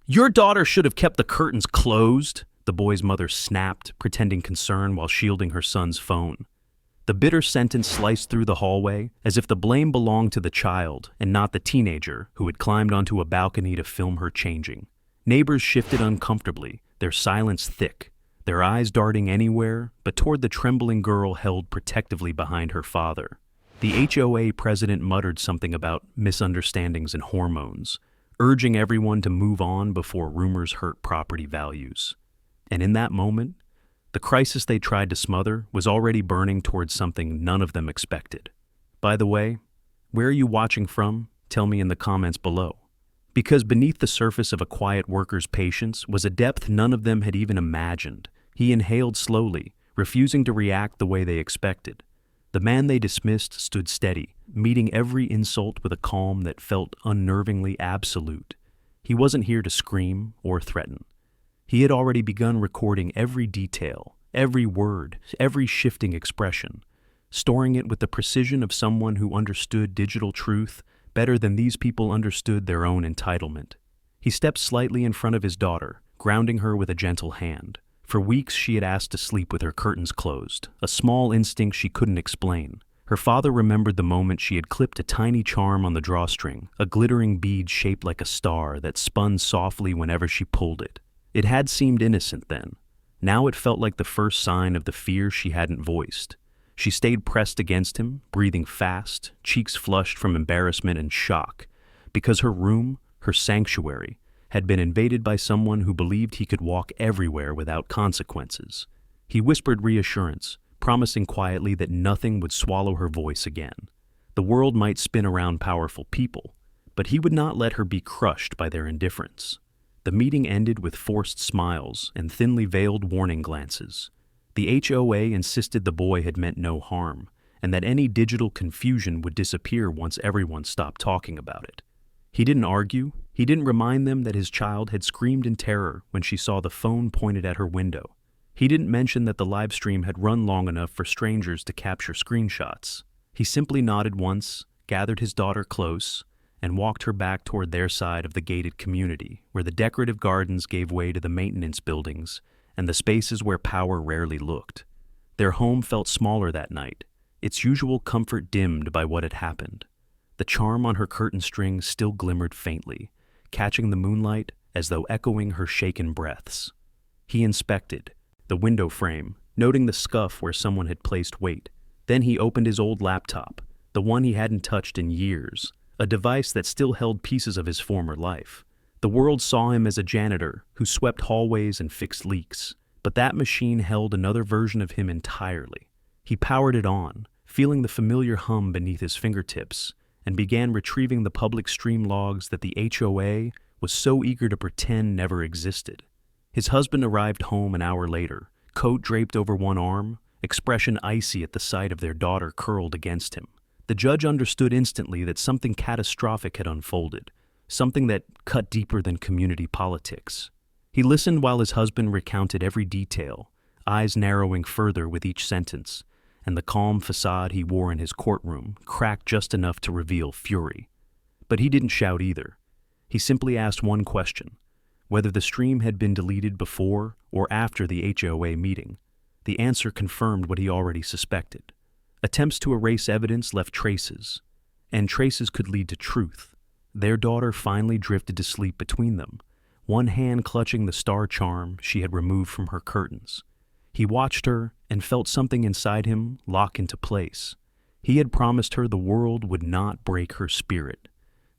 Your daughter should have kept the curtains closed, the boy's mother snapped, pretending concern while shielding her son's phone. The bitter sentence sliced through the hallway, as if the blame belonged to the child and not the teenager who had climbed onto a balcony to film her changing. Neighbors shifted uncomfortably, their silence thick, their eyes darting anywhere but toward the trembling girl held protectively behind her father. The HOA president muttered something about misunderstandings and hormones, urging everyone to move on before rumors hurt property values. And in that moment, the crisis they tried to smother was already burning towards something none of them expected. By the way, where are you watching from? Tell me in the comments below. Because beneath the surface of a quiet worker's patience was a depth none of them had even imagined. He inhaled slowly, refusing to react the way they expected. The man they dismissed stood steady, meeting every insult with a calm that felt unnervingly absolute. He wasn't here to scream or threaten. He had already begun recording every detail, every word, every shifting expression, storing it with the precision of someone who understood digital truth better than these people understood their own entitlement. He stepped slightly in front of his daughter, grounding her with a gentle hand. For weeks she had asked to sleep with her curtains closed, a small instinct she couldn't explain. Her father remembered the moment she had clipped a tiny charm on the drawstring, a glittering bead shaped like a star that spun softly whenever she pulled it. It had seemed innocent then. Now it felt like the first sign of the fear she hadn't voiced. She stayed pressed against him, breathing fast, cheeks flushed from embarrassment and shock, because her room, her sanctuary, had been invaded by someone who believed he could walk everywhere without consequences. He whispered reassurance, promising quietly that nothing would swallow her voice again. The world might spin around powerful people, but he would not let her be crushed by their indifference. The meeting ended with forced smiles and thinly veiled warning glances. The HOA insisted the boy had meant no harm, and that any digital confusion would disappear once everyone stopped talking about it. He didn't argue. He didn't remind them that his child had screamed in terror when she saw the phone pointed at her window. He didn't mention that the live stream had run long enough for strangers to capture screenshots. He simply nodded once, gathered his daughter close, and walked her back toward their side of the gated community, where the decorative gardens gave way to the maintenance buildings and the spaces where power rarely looked. Their home felt smaller that night, its usual comfort dimmed by what had happened. The charm on her curtain string still glimmered faintly, catching the moonlight as though echoing her shaken breaths. He inspected the window frame, noting the scuff where someone had placed weight. Then he opened his old laptop, the one he hadn't touched in years, a device that still held pieces of his former life. The world saw him as a janitor who swept hallways and fixed leaks, but that machine held another version of him entirely. He powered it on, feeling the familiar hum beneath his fingertips, and began retrieving the public stream logs that the HOA was so eager to pretend never existed. His husband arrived home an hour later, coat draped over one arm, expression icy at the sight of their daughter curled against him. The judge understood instantly that something catastrophic had unfolded, something that cut deeper than community politics. He listened while his husband recounted every detail, eyes narrowing further with each sentence, and the calm facade he wore in his courtroom cracked just enough to reveal fury. But he didn't shout either. He simply asked one question: whether the stream had been deleted before or after the HOA meeting. The answer confirmed what he already suspected. Attempts to erase evidence left traces, and traces could lead to truth. Their daughter finally drifted to sleep between them, one hand clutching the star charm she had removed from her curtains. He watched her and felt something inside him lock into place. He had promised her the world would not break her spirit.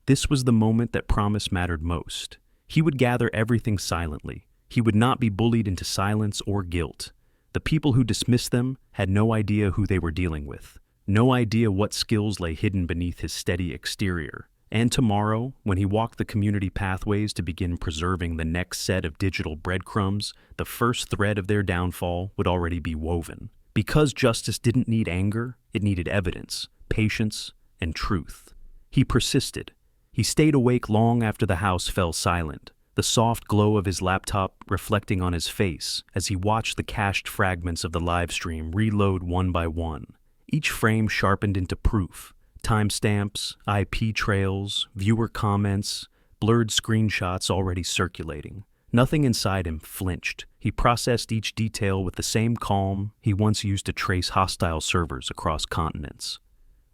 This was the moment that promise mattered most. He would gather everything silently. He would not be bullied into silence or guilt. The people who dismissed them had no idea who they were dealing with, no idea what skills lay hidden beneath his steady exterior. And tomorrow, when he walked the community pathways to begin preserving the next set of digital breadcrumbs, the first thread of their downfall would already be woven. Because justice didn't need anger, it needed evidence, patience, and truth. He persisted. He stayed awake long after the house fell silent, the soft glow of his laptop reflecting on his face as he watched the cached fragments of the live stream reload one by one, each frame sharpened into proof. Timestamps, IP trails, viewer comments, blurred screenshots already circulating. Nothing inside him flinched. He processed each detail with the same calm he once used to trace hostile servers across continents.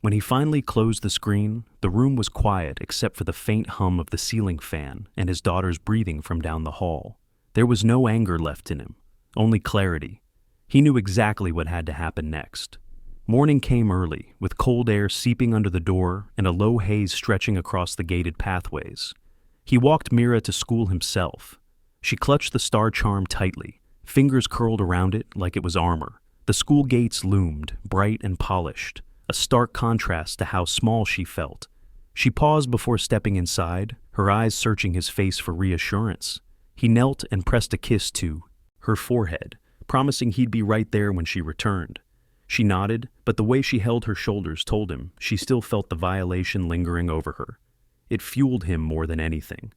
When he finally closed the screen, the room was quiet except for the faint hum of the ceiling fan and his daughter's breathing from down the hall. There was no anger left in him, only clarity. He knew exactly what had to happen next. Morning came early, with cold air seeping under the door and a low haze stretching across the gated pathways. He walked Mira to school himself. She clutched the star charm tightly, fingers curled around it like it was armor. The school gates loomed, bright and polished, a stark contrast to how small she felt. She paused before stepping inside, her eyes searching his face for reassurance. He knelt and pressed a kiss to her forehead, promising he'd be right there when she returned. She nodded, but the way she held her shoulders told him she still felt the violation lingering over her. It fueled him more than anything.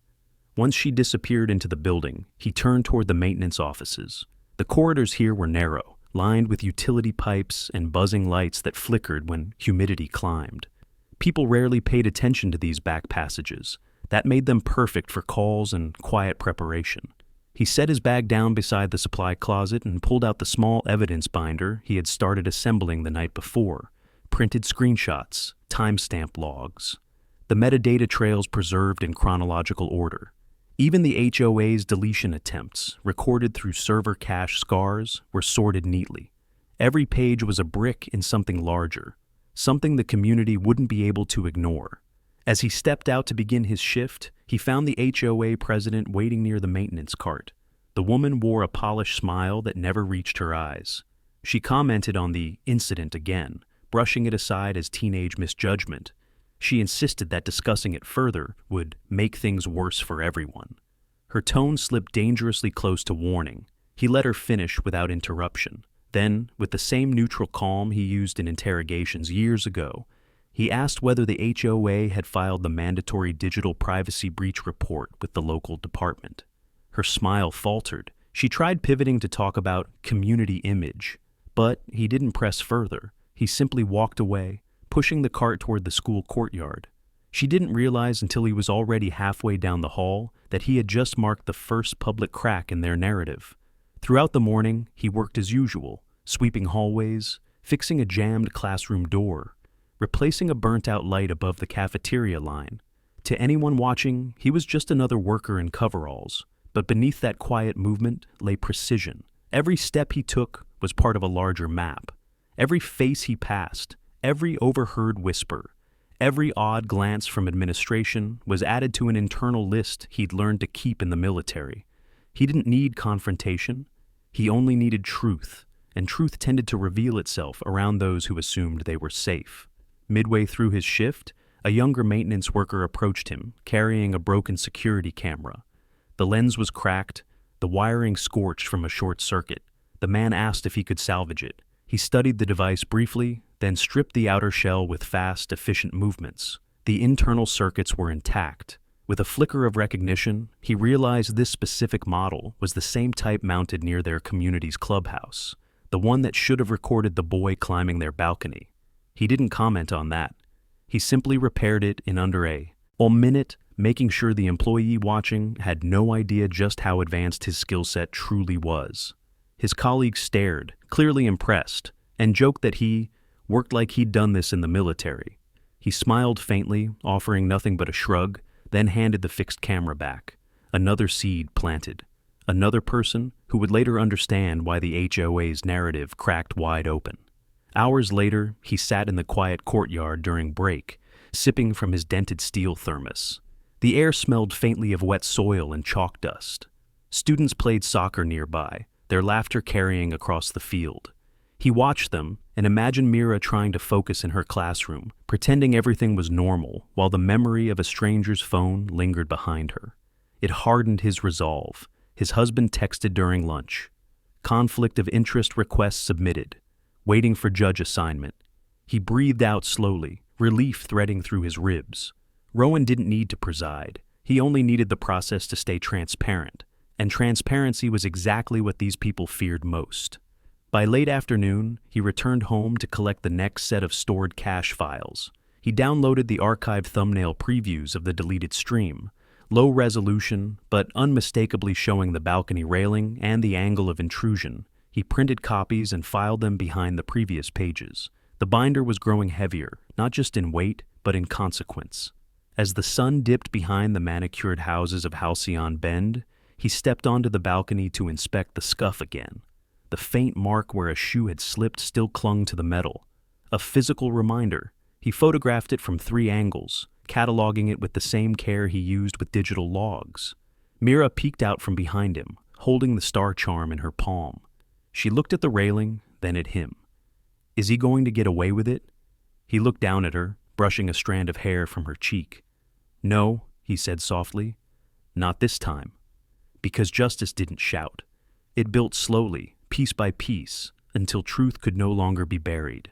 Once she disappeared into the building, he turned toward the maintenance offices. The corridors here were narrow, lined with utility pipes and buzzing lights that flickered when humidity climbed. People rarely paid attention to these back passages. That made them perfect for calls and quiet preparation. He set his bag down beside the supply closet and pulled out the small evidence binder he had started assembling the night before. Printed screenshots, timestamp logs. The metadata trails preserved in chronological order. Even the HOA's deletion attempts, recorded through server cache scars, were sorted neatly. Every page was a brick in something larger, something the community wouldn't be able to ignore. As he stepped out to begin his shift, he found the HOA president waiting near the maintenance cart. The woman wore a polished smile that never reached her eyes. She commented on the incident again, brushing it aside as teenage misjudgment. She insisted that discussing it further would make things worse for everyone. Her tone slipped dangerously close to warning. He let her finish without interruption. Then, with the same neutral calm he used in interrogations years ago, he asked whether the HOA had filed the mandatory digital privacy breach report with the local department. Her smile faltered. She tried pivoting to talk about community image, but he didn't press further. He simply walked away, pushing the cart toward the school courtyard. She didn't realize until he was already halfway down the hall that he had just marked the first public crack in their narrative. Throughout the morning, he worked as usual, sweeping hallways, fixing a jammed classroom door, replacing a burnt-out light above the cafeteria line. To anyone watching, he was just another worker in coveralls, but beneath that quiet movement lay precision. Every step he took was part of a larger map. Every face he passed, every overheard whisper, every odd glance from administration was added to an internal list he'd learned to keep in the military. He didn't need confrontation. He only needed truth, and truth tended to reveal itself around those who assumed they were safe. Midway through his shift, a younger maintenance worker approached him, carrying a broken security camera. The lens was cracked, the wiring scorched from a short circuit. The man asked if he could salvage it. He studied the device briefly, then stripped the outer shell with fast, efficient movements. The internal circuits were intact. With a flicker of recognition, he realized this specific model was the same type mounted near their community's clubhouse, the one that should have recorded the boy climbing their balcony. He didn't comment on that. He simply repaired it in under a minute, making sure the employee watching had no idea just how advanced his skill set truly was. His colleagues stared, clearly impressed, and joked that he worked like he'd done this in the military. He smiled faintly, offering nothing but a shrug, then handed the fixed camera back. Another seed planted. Another person who would later understand why the HOA's narrative cracked wide open. Hours later, he sat in the quiet courtyard during break, sipping from his dented steel thermos. The air smelled faintly of wet soil and chalk dust. Students played soccer nearby, their laughter carrying across the field. He watched them and imagined Mira trying to focus in her classroom, pretending everything was normal while the memory of a stranger's phone lingered behind her. It hardened his resolve. His husband texted during lunch. Conflict of interest request submitted. Waiting for judge assignment. He breathed out slowly, relief threading through his ribs. Rowan didn't need to preside. He only needed the process to stay transparent. And transparency was exactly what these people feared most. By late afternoon, he returned home to collect the next set of stored cache files. He downloaded the archived thumbnail previews of the deleted stream, low resolution, but unmistakably showing the balcony railing and the angle of intrusion. He printed copies and filed them behind the previous pages. The binder was growing heavier, not just in weight, but in consequence. As the sun dipped behind the manicured houses of Halcyon Bend, he stepped onto the balcony to inspect the scuff again. The faint mark where a shoe had slipped still clung to the metal. A physical reminder. He photographed it from 3 angles, cataloging it with the same care he used with digital logs. Mira peeked out from behind him, holding the star charm in her palm. She looked at the railing, then at him. Is he going to get away with it? He looked down at her, brushing a strand of hair from her cheek. No, he said softly. Not this time. Because justice didn't shout. It built slowly, piece by piece, until truth could no longer be buried.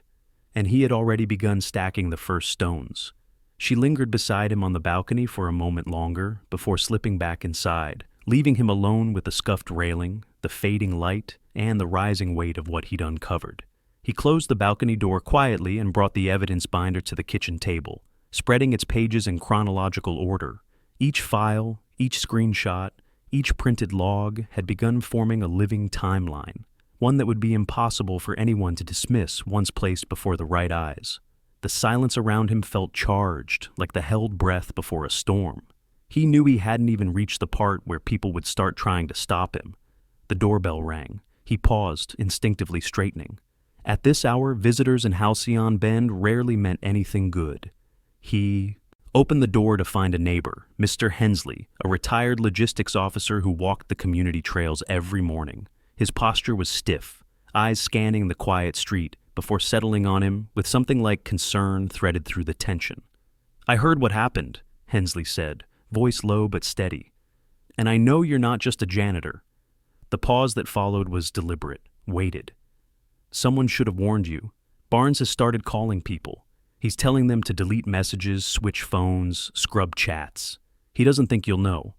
And he had already begun stacking the first stones. She lingered beside him on the balcony for a moment longer before slipping back inside, leaving him alone with the scuffed railing, the fading light, and the rising weight of what he'd uncovered. He closed the balcony door quietly and brought the evidence binder to the kitchen table, spreading its pages in chronological order. Each file, each screenshot, each printed log had begun forming a living timeline, one that would be impossible for anyone to dismiss once placed before the right eyes. The silence around him felt charged, like the held breath before a storm. He knew he hadn't even reached the part where people would start trying to stop him. The doorbell rang. He paused, instinctively straightening. At this hour, visitors in Halcyon Bend rarely meant anything good. He opened the door to find a neighbor, Mr. Hensley, a retired logistics officer who walked the community trails every morning. His posture was stiff, eyes scanning the quiet street before settling on him with something like concern threaded through the tension. I heard what happened, Hensley said, voice low but steady. And I know you're not just a janitor. The pause that followed was deliberate, weighted. Someone should have warned you. Barnes has started calling people. He's telling them to delete messages, switch phones, scrub chats. He doesn't think you'll know.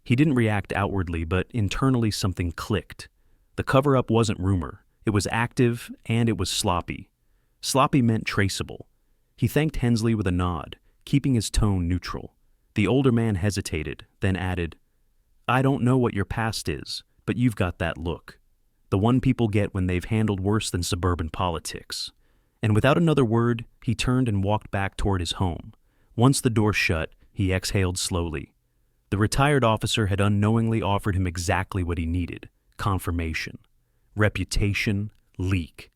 He didn't react outwardly, but internally something clicked. The cover-up wasn't rumor. It was active, and it was sloppy. Sloppy meant traceable. He thanked Hensley with a nod, keeping his tone neutral. The older man hesitated, then added, I don't know what your past is, but you've got that look. The one people get when they've handled worse than suburban politics. And without another word, he turned and walked back toward his home. Once the door shut, he exhaled slowly. The retired officer had unknowingly offered him exactly what he needed: confirmation. Reputation, leak.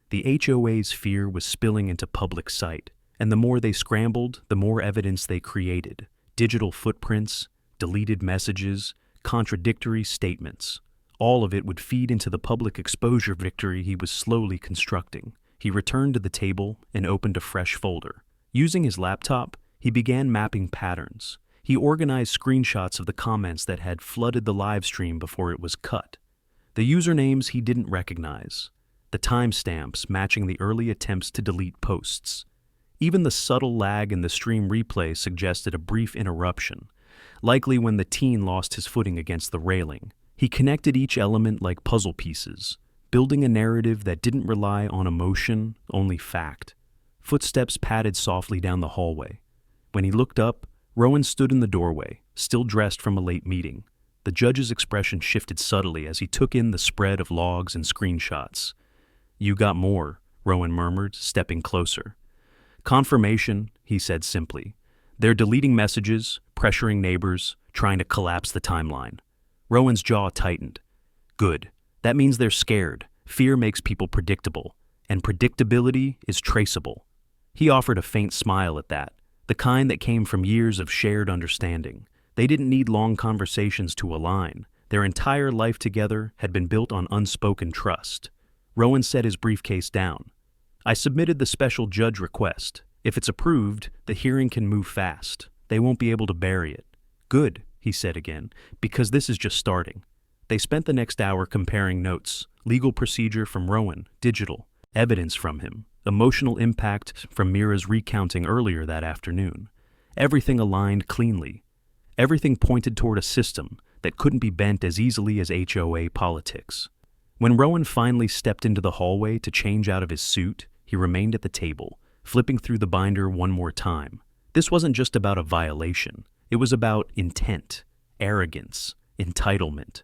The HOA's fear was spilling into public sight, and the more they scrambled, the more evidence they created. Digital footprints, deleted messages, contradictory statements. All of it would feed into the public exposure victory he was slowly constructing. He returned to the table and opened a fresh folder. Using his laptop, he began mapping patterns. He organized screenshots of the comments that had flooded the live stream before it was cut. The usernames he didn't recognize. The timestamps matching the early attempts to delete posts. Even the subtle lag in the stream replay suggested a brief interruption, likely when the teen lost his footing against the railing. He connected each element like puzzle pieces, building a narrative that didn't rely on emotion, only fact. Footsteps padded softly down the hallway. When he looked up, Rowan stood in the doorway, still dressed from a late meeting. The judge's expression shifted subtly as he took in the spread of logs and screenshots. You got more, Rowan murmured, stepping closer. Confirmation, he said simply. They're deleting messages, pressuring neighbors, trying to collapse the timeline. Rowan's jaw tightened. Good. That means they're scared. Fear makes people predictable, and predictability is traceable. He offered a faint smile at that, the kind that came from years of shared understanding. They didn't need long conversations to align. Their entire life together had been built on unspoken trust. Rowan set his briefcase down. I submitted the special judge request. If it's approved, the hearing can move fast. They won't be able to bury it. Good, he said again, because this is just starting. They spent the next hour comparing notes, legal procedure from Rowan, digital, evidence from him, emotional impact from Mira's recounting earlier that afternoon. Everything aligned cleanly. Everything pointed toward a system that couldn't be bent as easily as HOA politics. When Rowan finally stepped into the hallway to change out of his suit, he remained at the table, flipping through the binder one more time. This wasn't just about a violation. It was about intent, arrogance, entitlement.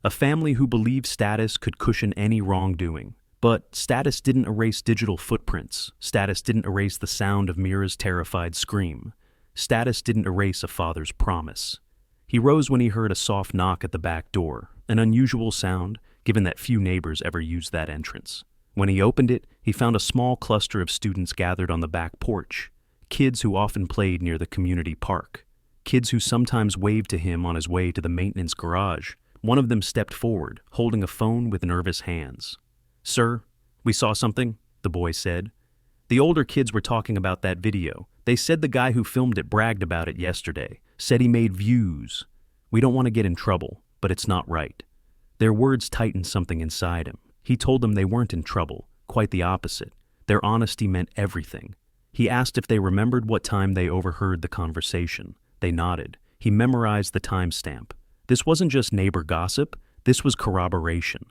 A family who believed status could cushion any wrongdoing. But status didn't erase digital footprints. Status didn't erase the sound of Mira's terrified scream. Status didn't erase a father's promise. He rose when he heard a soft knock at the back door, an unusual sound, given that few neighbors ever used that entrance. When he opened it, he found a small cluster of students gathered on the back porch, kids who often played near the community park, kids who sometimes waved to him on his way to the maintenance garage. One of them stepped forward, holding a phone with nervous hands. "Sir, we saw something," the boy said. "The older kids were talking about that video. They said the guy who filmed it bragged about it yesterday, said he made views. We don't want to get in trouble, but it's not right." Their words tightened something inside him. He told them they weren't in trouble, quite the opposite. Their honesty meant everything. He asked if they remembered what time they overheard the conversation. They nodded. He memorized the timestamp. This wasn't just neighbor gossip, this was corroboration.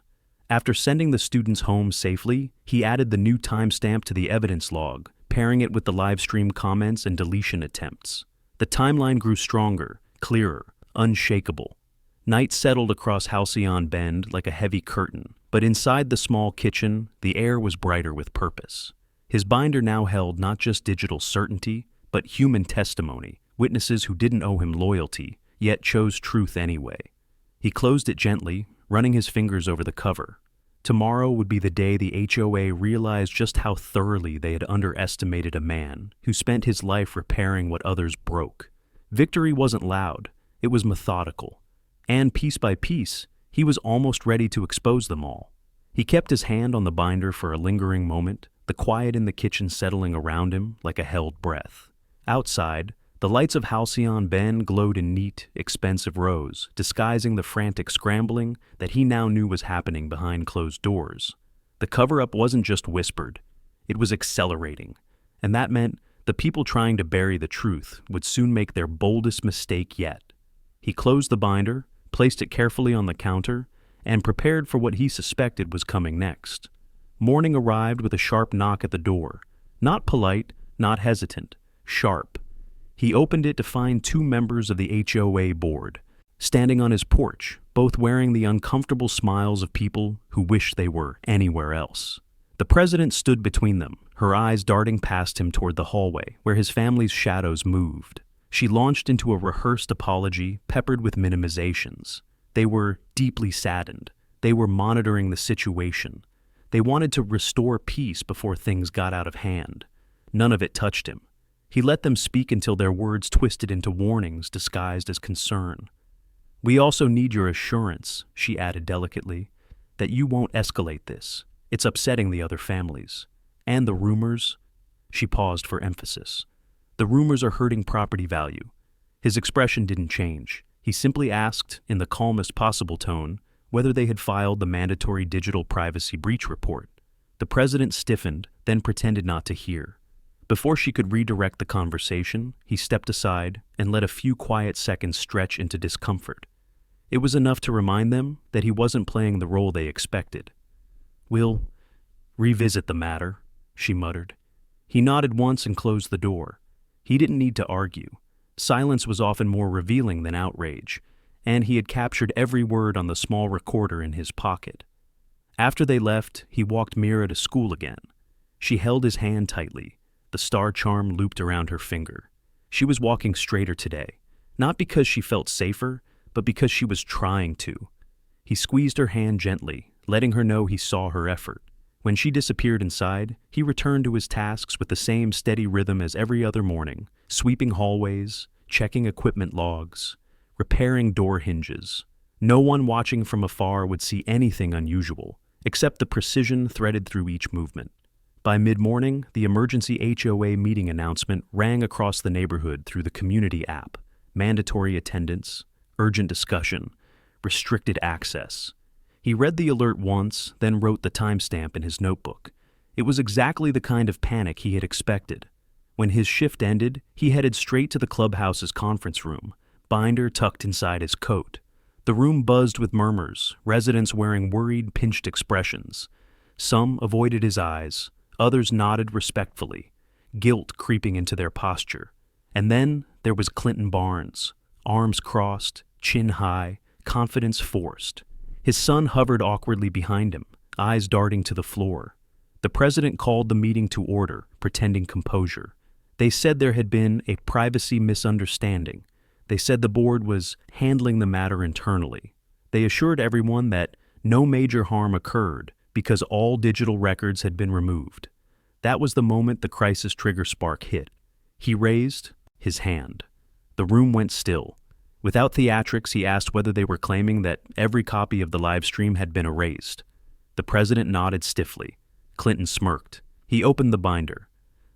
After sending the students home safely, he added the new timestamp to the evidence log, pairing it with the live stream comments and deletion attempts. The timeline grew stronger, clearer, unshakable. Night settled across Halcyon Bend like a heavy curtain, but inside the small kitchen, the air was brighter with purpose. His binder now held not just digital certainty, but human testimony, witnesses who didn't owe him loyalty, yet chose truth anyway. He closed it gently, running his fingers over the cover. Tomorrow would be the day the HOA realized just how thoroughly they had underestimated a man who spent his life repairing what others broke. Victory wasn't loud, it was methodical. And piece by piece, he was almost ready to expose them all. He kept his hand on the binder for a lingering moment, the quiet in the kitchen settling around him like a held breath. Outside, the lights of Halcyon Bend glowed in neat, expensive rows, disguising the frantic scrambling that he now knew was happening behind closed doors. The cover-up wasn't just whispered, it was accelerating, and that meant the people trying to bury the truth would soon make their boldest mistake yet. He closed the binder, placed it carefully on the counter, and prepared for what he suspected was coming next. Morning arrived with a sharp knock at the door. Not polite, not hesitant, sharp. He opened it to find two members of the HOA board, standing on his porch, both wearing the uncomfortable smiles of people who wish they were anywhere else. The president stood between them, her eyes darting past him toward the hallway, where his family's shadows moved. She launched into a rehearsed apology, peppered with minimizations. They were deeply saddened. They were monitoring the situation. They wanted to restore peace before things got out of hand. None of it touched him. He let them speak until their words twisted into warnings disguised as concern. "We also need your assurance," she added delicately, "that you won't escalate this. It's upsetting the other families. And the rumors." She paused for emphasis. "The rumors are hurting property value." His expression didn't change. He simply asked, in the calmest possible tone, whether they had filed the mandatory digital privacy breach report. The president stiffened, then pretended not to hear. Before she could redirect the conversation, he stepped aside and let a few quiet seconds stretch into discomfort. It was enough to remind them that he wasn't playing the role they expected. "We'll revisit the matter," she muttered. He nodded once and closed the door. He didn't need to argue. Silence was often more revealing than outrage, and he had captured every word on the small recorder in his pocket. After they left, he walked Mira to school again. She held his hand tightly, the star charm looped around her finger. She was walking straighter today, not because she felt safer, but because she was trying to. He squeezed her hand gently, letting her know he saw her effort. When she disappeared inside, he returned to his tasks with the same steady rhythm as every other morning, sweeping hallways, checking equipment logs, repairing door hinges. No one watching from afar would see anything unusual, except the precision threaded through each movement. By mid-morning, the emergency HOA meeting announcement rang across the neighborhood through the community app. Mandatory attendance, urgent discussion, restricted access. He read the alert once, then wrote the timestamp in his notebook. It was exactly the kind of panic he had expected. When his shift ended, he headed straight to the clubhouse's conference room, binder tucked inside his coat. The room buzzed with murmurs, residents wearing worried, pinched expressions. Some avoided his eyes, others nodded respectfully, guilt creeping into their posture. And then there was Clinton Barnes, arms crossed, chin high, confidence forced. His son hovered awkwardly behind him, eyes darting to the floor. The president called the meeting to order, pretending composure. They said there had been a privacy misunderstanding. They said the board was handling the matter internally. They assured everyone that no major harm occurred because all digital records had been removed. That was the moment the crisis trigger spark hit. He raised his hand. The room went still. Without theatrics, he asked whether they were claiming that every copy of the live stream had been erased. The president nodded stiffly. Clinton smirked. He opened the binder.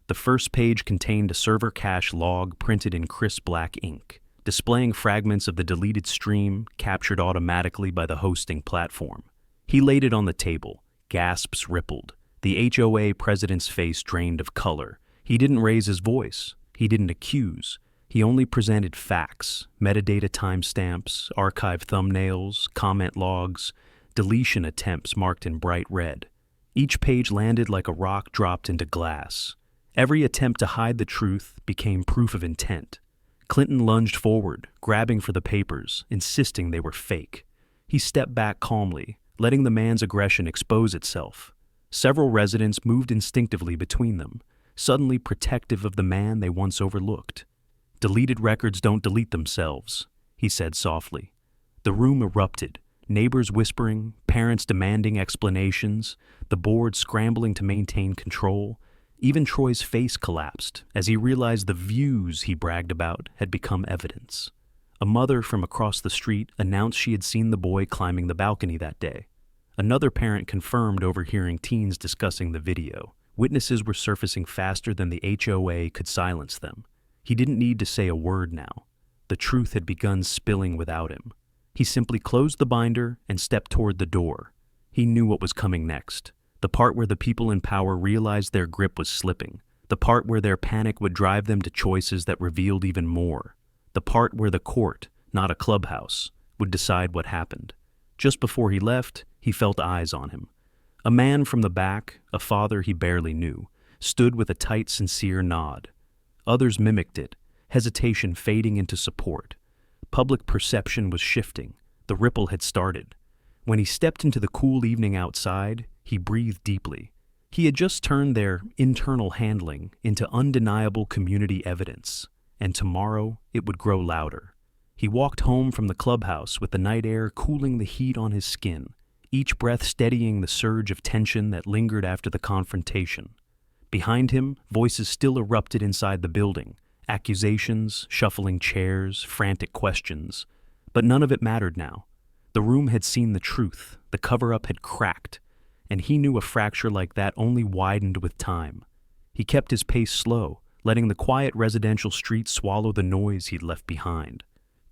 The first page contained a server cache log printed in crisp black ink, displaying fragments of the deleted stream captured automatically by the hosting platform. He laid it on the table. Gasps rippled. The HOA president's face drained of color. He didn't raise his voice. He didn't accuse. He only presented facts, metadata timestamps, archive thumbnails, comment logs, deletion attempts marked in bright red. Each page landed like a rock dropped into glass. Every attempt to hide the truth became proof of intent. Clinton lunged forward, grabbing for the papers, insisting they were fake. He stepped back calmly, letting the man's aggression expose itself. Several residents moved instinctively between them, suddenly protective of the man they once overlooked. "Deleted records don't delete themselves," he said softly. The room erupted, neighbors whispering, parents demanding explanations, the board scrambling to maintain control. Even Troy's face collapsed as he realized the views he bragged about had become evidence. A mother from across the street announced she had seen the boy climbing the balcony that day. Another parent confirmed overhearing teens discussing the video. Witnesses were surfacing faster than the HOA could silence them. He didn't need to say a word now. The truth had begun spilling without him. He simply closed the binder and stepped toward the door. He knew what was coming next. The part where the people in power realized their grip was slipping. The part where their panic would drive them to choices that revealed even more. The part where the court, not a clubhouse, would decide what happened. Just before he left, he felt eyes on him. A man from the back, a father he barely knew, stood with a tight, sincere nod. Others mimicked it, hesitation fading into support. Public perception was shifting. The ripple had started. When he stepped into the cool evening outside, he breathed deeply. He had just turned their internal handling into undeniable community evidence, and tomorrow it would grow louder. He walked home from the clubhouse with the night air cooling the heat on his skin, each breath steadying the surge of tension that lingered after the confrontation. Behind him, voices still erupted inside the building, accusations, shuffling chairs, frantic questions. But none of it mattered now. The room had seen the truth, the cover-up had cracked, and he knew a fracture like that only widened with time. He kept his pace slow, letting the quiet residential street swallow the noise he'd left behind.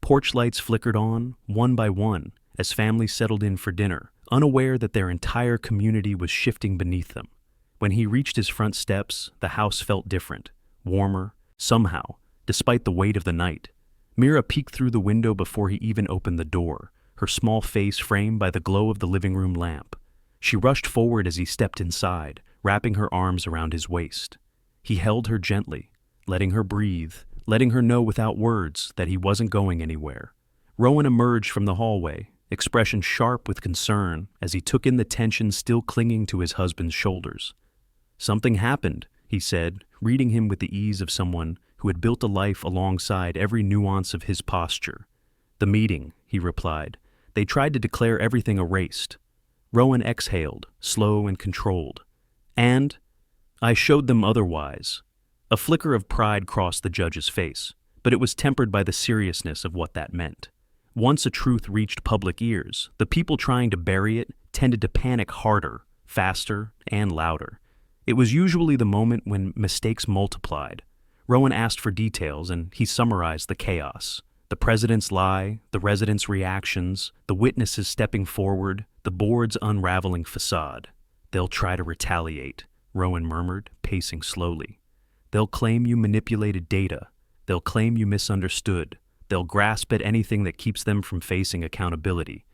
Porch lights flickered on, one by one, as families settled in for dinner, unaware that their entire community was shifting beneath them. When he reached his front steps, the house felt different, warmer, somehow, despite the weight of the night. Mira peeked through the window before he even opened the door, her small face framed by the glow of the living room lamp. She rushed forward as he stepped inside, wrapping her arms around his waist. He held her gently, letting her breathe, letting her know without words that he wasn't going anywhere. Rowan emerged from the hallway, expression sharp with concern as he took in the tension still clinging to his husband's shoulders. "Something happened," he said, reading him with the ease of someone who had built a life alongside every nuance of his posture. "The meeting," he replied. "They tried to declare everything erased." Rowan exhaled, slow and controlled. "And I showed them otherwise." A flicker of pride crossed the judge's face, but it was tempered by the seriousness of what that meant. Once a truth reached public ears, the people trying to bury it tended to panic harder, faster, and louder. It was usually the moment when mistakes multiplied. Rowan asked for details, and he summarized the chaos. The president's lie, the residents' reactions, the witnesses stepping forward, the board's unraveling facade. "They'll try to retaliate," Rowan murmured, pacing slowly. "They'll claim you manipulated data. They'll claim you misunderstood. They'll grasp at anything that keeps them from facing accountability.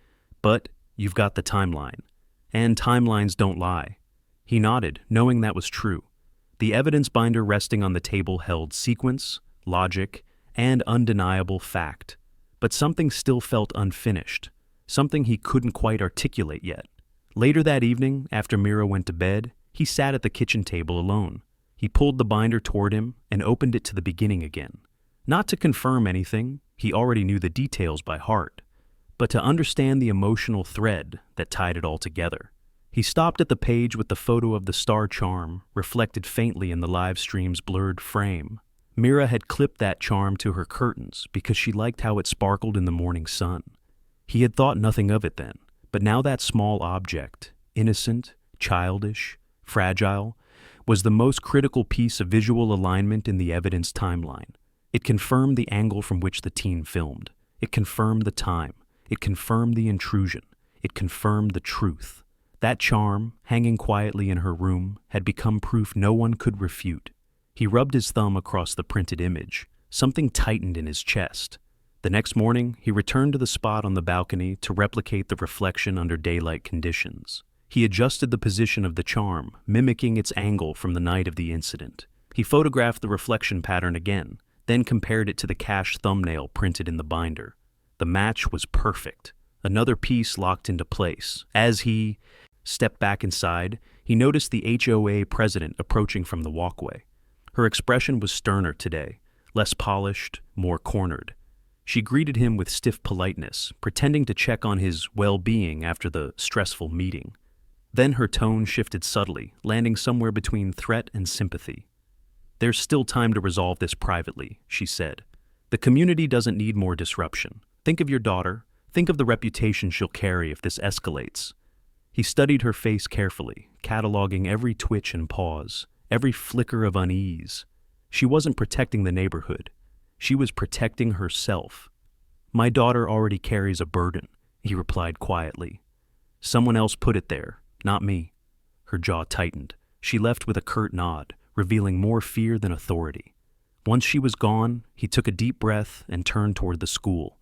But you've got the timeline. And timelines don't lie." He nodded, knowing that was true. The evidence binder resting on the table held sequence, logic, and undeniable fact. But something still felt unfinished, something he couldn't quite articulate yet. Later that evening, after Mira went to bed, he sat at the kitchen table alone. He pulled the binder toward him and opened it to the beginning again. Not to confirm anything, he already knew the details by heart, but to understand the emotional thread that tied it all together. He stopped at the page with the photo of the star charm reflected faintly in the live stream's blurred frame. Mira had clipped that charm to her curtains because she liked how it sparkled in the morning sun. He had thought nothing of it then, but now that small object, innocent, childish, fragile, was the most critical piece of visual alignment in the evidence timeline. It confirmed the angle from which the teen filmed. It confirmed the time. It confirmed the intrusion. It confirmed the truth. That charm, hanging quietly in her room, had become proof no one could refute. He rubbed his thumb across the printed image. Something tightened in his chest. The next morning, he returned to the spot on the balcony to replicate the reflection under daylight conditions. He adjusted the position of the charm, mimicking its angle from the night of the incident. He photographed the reflection pattern again, then compared it to the cache thumbnail printed in the binder. The match was perfect. Another piece locked into place. As he stepped back inside, he noticed the HOA president approaching from the walkway. Her expression was sterner today, less polished, more cornered. She greeted him with stiff politeness, pretending to check on his well-being after the stressful meeting. Then her tone shifted subtly, landing somewhere between threat and sympathy. "There's still time to resolve this privately," she said. "The community doesn't need more disruption. Think of your daughter. Think of the reputation she'll carry if this escalates." He studied her face carefully, cataloging every twitch and pause, every flicker of unease. She wasn't protecting the neighborhood. She was protecting herself. "My daughter already carries a burden," he replied quietly. "Someone else put it there, not me." Her jaw tightened. She left with a curt nod, revealing more fear than authority. Once she was gone, he took a deep breath and turned toward the school.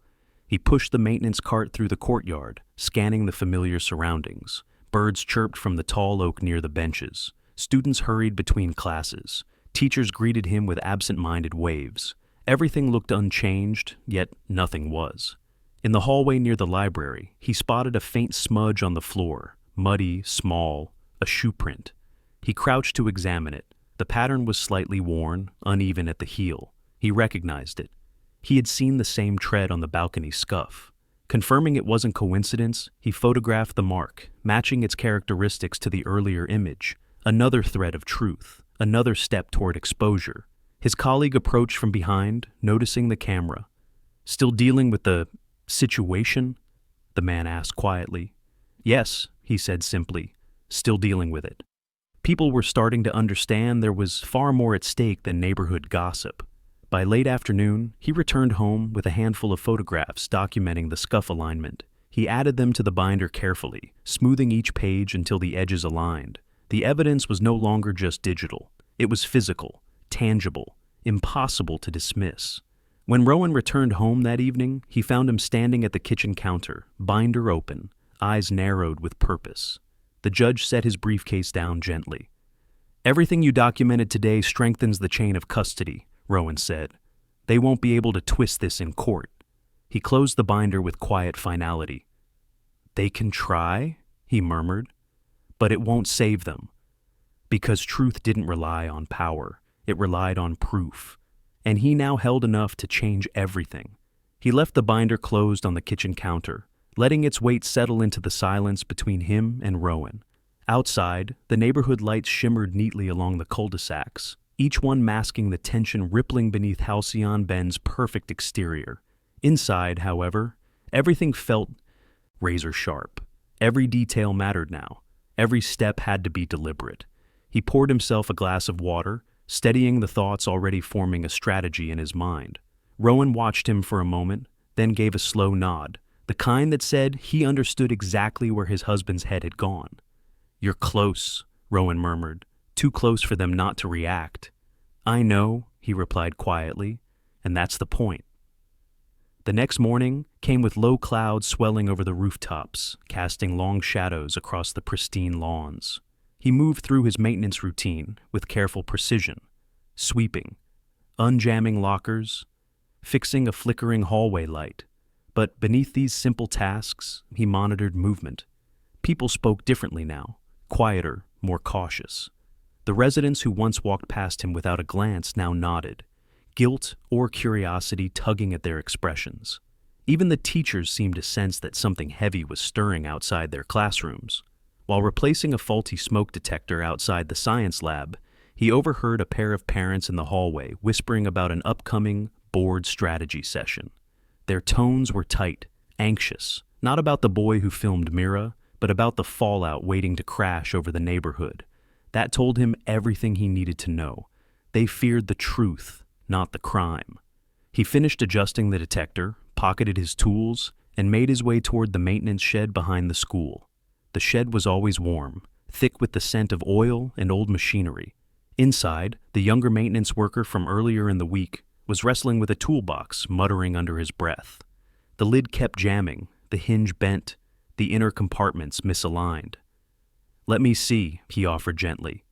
He pushed the maintenance cart through the courtyard, scanning the familiar surroundings. Birds chirped from the tall oak near the benches. Students hurried between classes. Teachers greeted him with absent-minded waves. Everything looked unchanged, yet nothing was. In the hallway near the library, he spotted a faint smudge on the floor, muddy, small, a shoe print. He crouched to examine it. The pattern was slightly worn, uneven at the heel. He recognized it. He had seen the same tread on the balcony scuff. Confirming it wasn't coincidence, he photographed the mark, matching its characteristics to the earlier image. Another thread of truth, another step toward exposure. His colleague approached from behind, noticing the camera. "Still dealing with the situation?" the man asked quietly. "Yes," he said simply, "still dealing with it." People were starting to understand there was far more at stake than neighborhood gossip. By late afternoon, he returned home with a handful of photographs documenting the scuff alignment. He added them to the binder carefully, smoothing each page until the edges aligned. The evidence was no longer just digital. It was physical, tangible, impossible to dismiss. When Rowan returned home that evening, he found him standing at the kitchen counter, binder open, eyes narrowed with purpose. The judge set his briefcase down gently. "Everything you documented today strengthens the chain of custody," Rowan said. "They won't be able to twist this in court." He closed the binder with quiet finality. "They can try," he murmured, "but it won't save them. Because truth didn't rely on power, it relied on proof. And he now held enough to change everything." He left the binder closed on the kitchen counter, letting its weight settle into the silence between him and Rowan. Outside, the neighborhood lights shimmered neatly along the cul-de-sacs, each one masking the tension rippling beneath Halcyon Bend's perfect exterior. Inside, however, everything felt razor-sharp. Every detail mattered now. Every step had to be deliberate. He poured himself a glass of water, steadying the thoughts already forming a strategy in his mind. Rowan watched him for a moment, then gave a slow nod, the kind that said he understood exactly where his husband's head had gone. "You're close," Rowan murmured, "too close for them not to react." "I know," he replied quietly, "and that's the point." The next morning came with low clouds swelling over the rooftops, casting long shadows across the pristine lawns. He moved through his maintenance routine with careful precision, sweeping, unjamming lockers, fixing a flickering hallway light, But beneath these simple tasks, he monitored movement. People spoke differently now, quieter, more cautious. The residents who once walked past him without a glance now nodded, guilt or curiosity tugging at their expressions. Even the teachers seemed to sense that something heavy was stirring outside their classrooms. While replacing a faulty smoke detector outside the science lab, he overheard a pair of parents in the hallway whispering about an upcoming board strategy session. Their tones were tight, anxious, not about the boy who filmed Mira, but about the fallout waiting to crash over the neighborhood. That told him everything he needed to know. They feared the truth, not the crime. He finished adjusting the detector, pocketed his tools, and made his way toward the maintenance shed behind the school. The shed was always warm, thick with the scent of oil and old machinery. Inside, the younger maintenance worker from earlier in the week was wrestling with a toolbox, muttering under his breath. The lid kept jamming, the hinge bent, the inner compartments misaligned. "Let me see," he offered gently.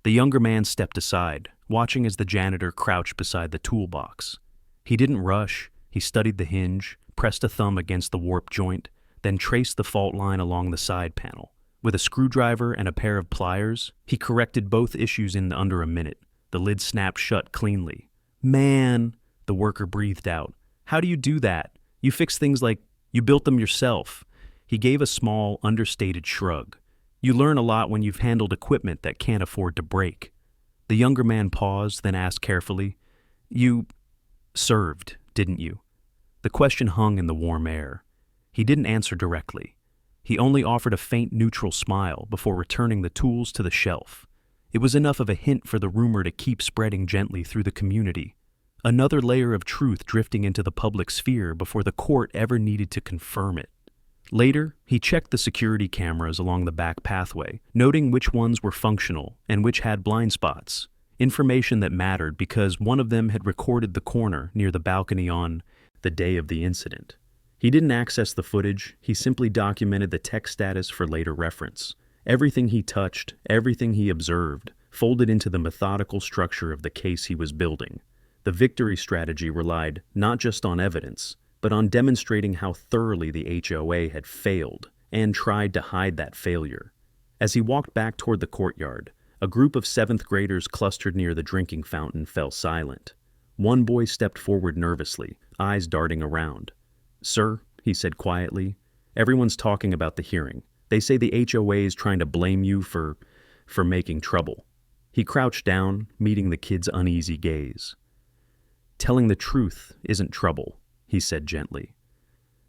The younger man stepped aside, watching as the janitor crouched beside the toolbox. He didn't rush. He studied the hinge, pressed a thumb against the warped joint, then traced the fault line along the side panel. With a screwdriver and a pair of pliers, he corrected both issues in under a minute. The lid snapped shut cleanly. "Man," the worker breathed out. "How do you do that? You fix things like you built them yourself." He gave a small, understated shrug. "You learn a lot when you've handled equipment that can't afford to break." The younger man paused, then asked carefully, "You served, didn't you?" The question hung in the warm air. He didn't answer directly. He only offered a faint neutral smile before returning the tools to the shelf. It was enough of a hint for the rumor to keep spreading gently through the community. Another layer of truth drifting into the public sphere before the court ever needed to confirm it. Later, he checked the security cameras along the back pathway, noting which ones were functional and which had blind spots, information that mattered because one of them had recorded the corner near the balcony on the day of the incident. He didn't access the footage, he simply documented the tech status for later reference. Everything he touched, everything he observed, folded into the methodical structure of the case he was building. The victory strategy relied not just on evidence, but on demonstrating how thoroughly the HOA had failed and tried to hide that failure. As he walked back toward the courtyard, a group of 7th graders clustered near the drinking fountain fell silent. One boy stepped forward nervously, eyes darting around. "Sir," he said quietly, "everyone's talking about the hearing. They say the HOA is trying to blame you for making trouble." He crouched down, meeting the kid's uneasy gaze. "Telling the truth isn't trouble," he said gently.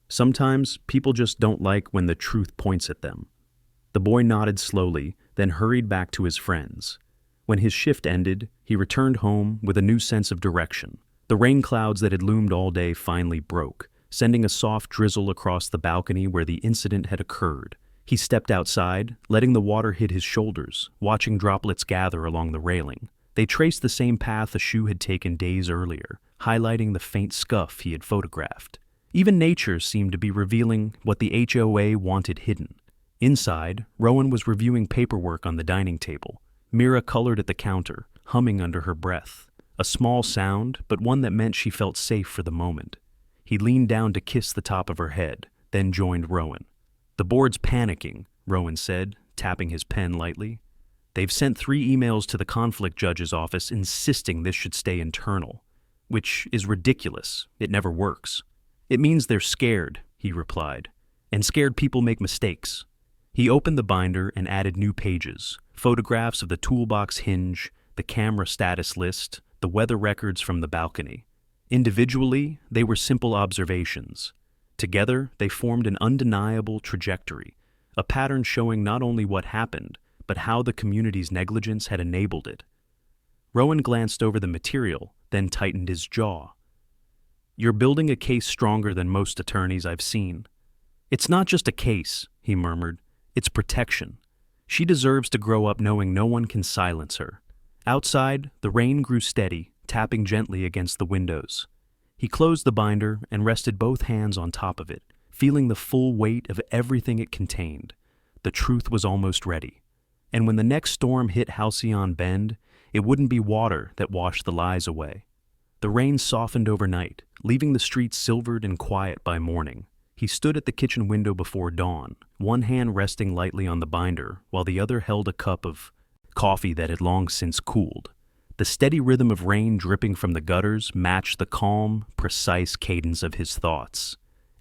"Sometimes people just don't like when the truth points at them." The boy nodded slowly, then hurried back to his friends. When his shift ended, he returned home with a new sense of direction. The rain clouds that had loomed all day finally broke, sending a soft drizzle across the balcony where the incident had occurred. He stepped outside, letting the water hit his shoulders, watching droplets gather along the railing. They traced the same path a shoe had taken days earlier, highlighting the faint scuff he had photographed. Even nature seemed to be revealing what the HOA wanted hidden. Inside, Rowan was reviewing paperwork on the dining table. Mira colored at the counter, humming under her breath. A small sound, but one that meant she felt safe for the moment. He leaned down to kiss the top of her head, then joined Rowan. "The board's panicking," Rowan said, tapping his pen lightly. "They've sent 3 emails to the conflict judge's office insisting this should stay internal, which is ridiculous. It never works." "It means they're scared," he replied, "and scared people make mistakes." He opened the binder and added new pages, photographs of the toolbox hinge, the camera status list, the weather records from the balcony. Individually, they were simple observations. Together, they formed an undeniable trajectory, a pattern showing not only what happened, but how the community's negligence had enabled it. Rowan glanced over the material, then tightened his jaw. "You're building a case stronger than most attorneys I've seen." "It's not just a case," he murmured. "It's protection. She deserves to grow up knowing no one can silence her." Outside, the rain grew steady, tapping gently against the windows. He closed the binder and rested both hands on top of it, feeling the full weight of everything it contained. The truth was almost ready. And when the next storm hit Halcyon Bend, it wouldn't be water that washed the lies away. The rain softened overnight, leaving the streets silvered and quiet by morning. He stood at the kitchen window before dawn, one hand resting lightly on the binder, while the other held a cup of coffee that had long since cooled. The steady rhythm of rain dripping from the gutters matched the calm, precise cadence of his thoughts.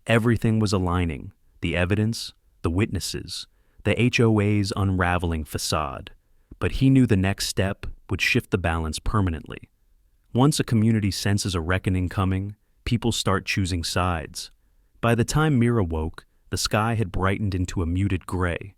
Everything was aligning: the evidence, the witnesses, the HOA's unraveling facade. But he knew the next step would shift the balance permanently. Once a community senses a reckoning coming, people start choosing sides. By the time Mira woke, the sky had brightened into a muted gray.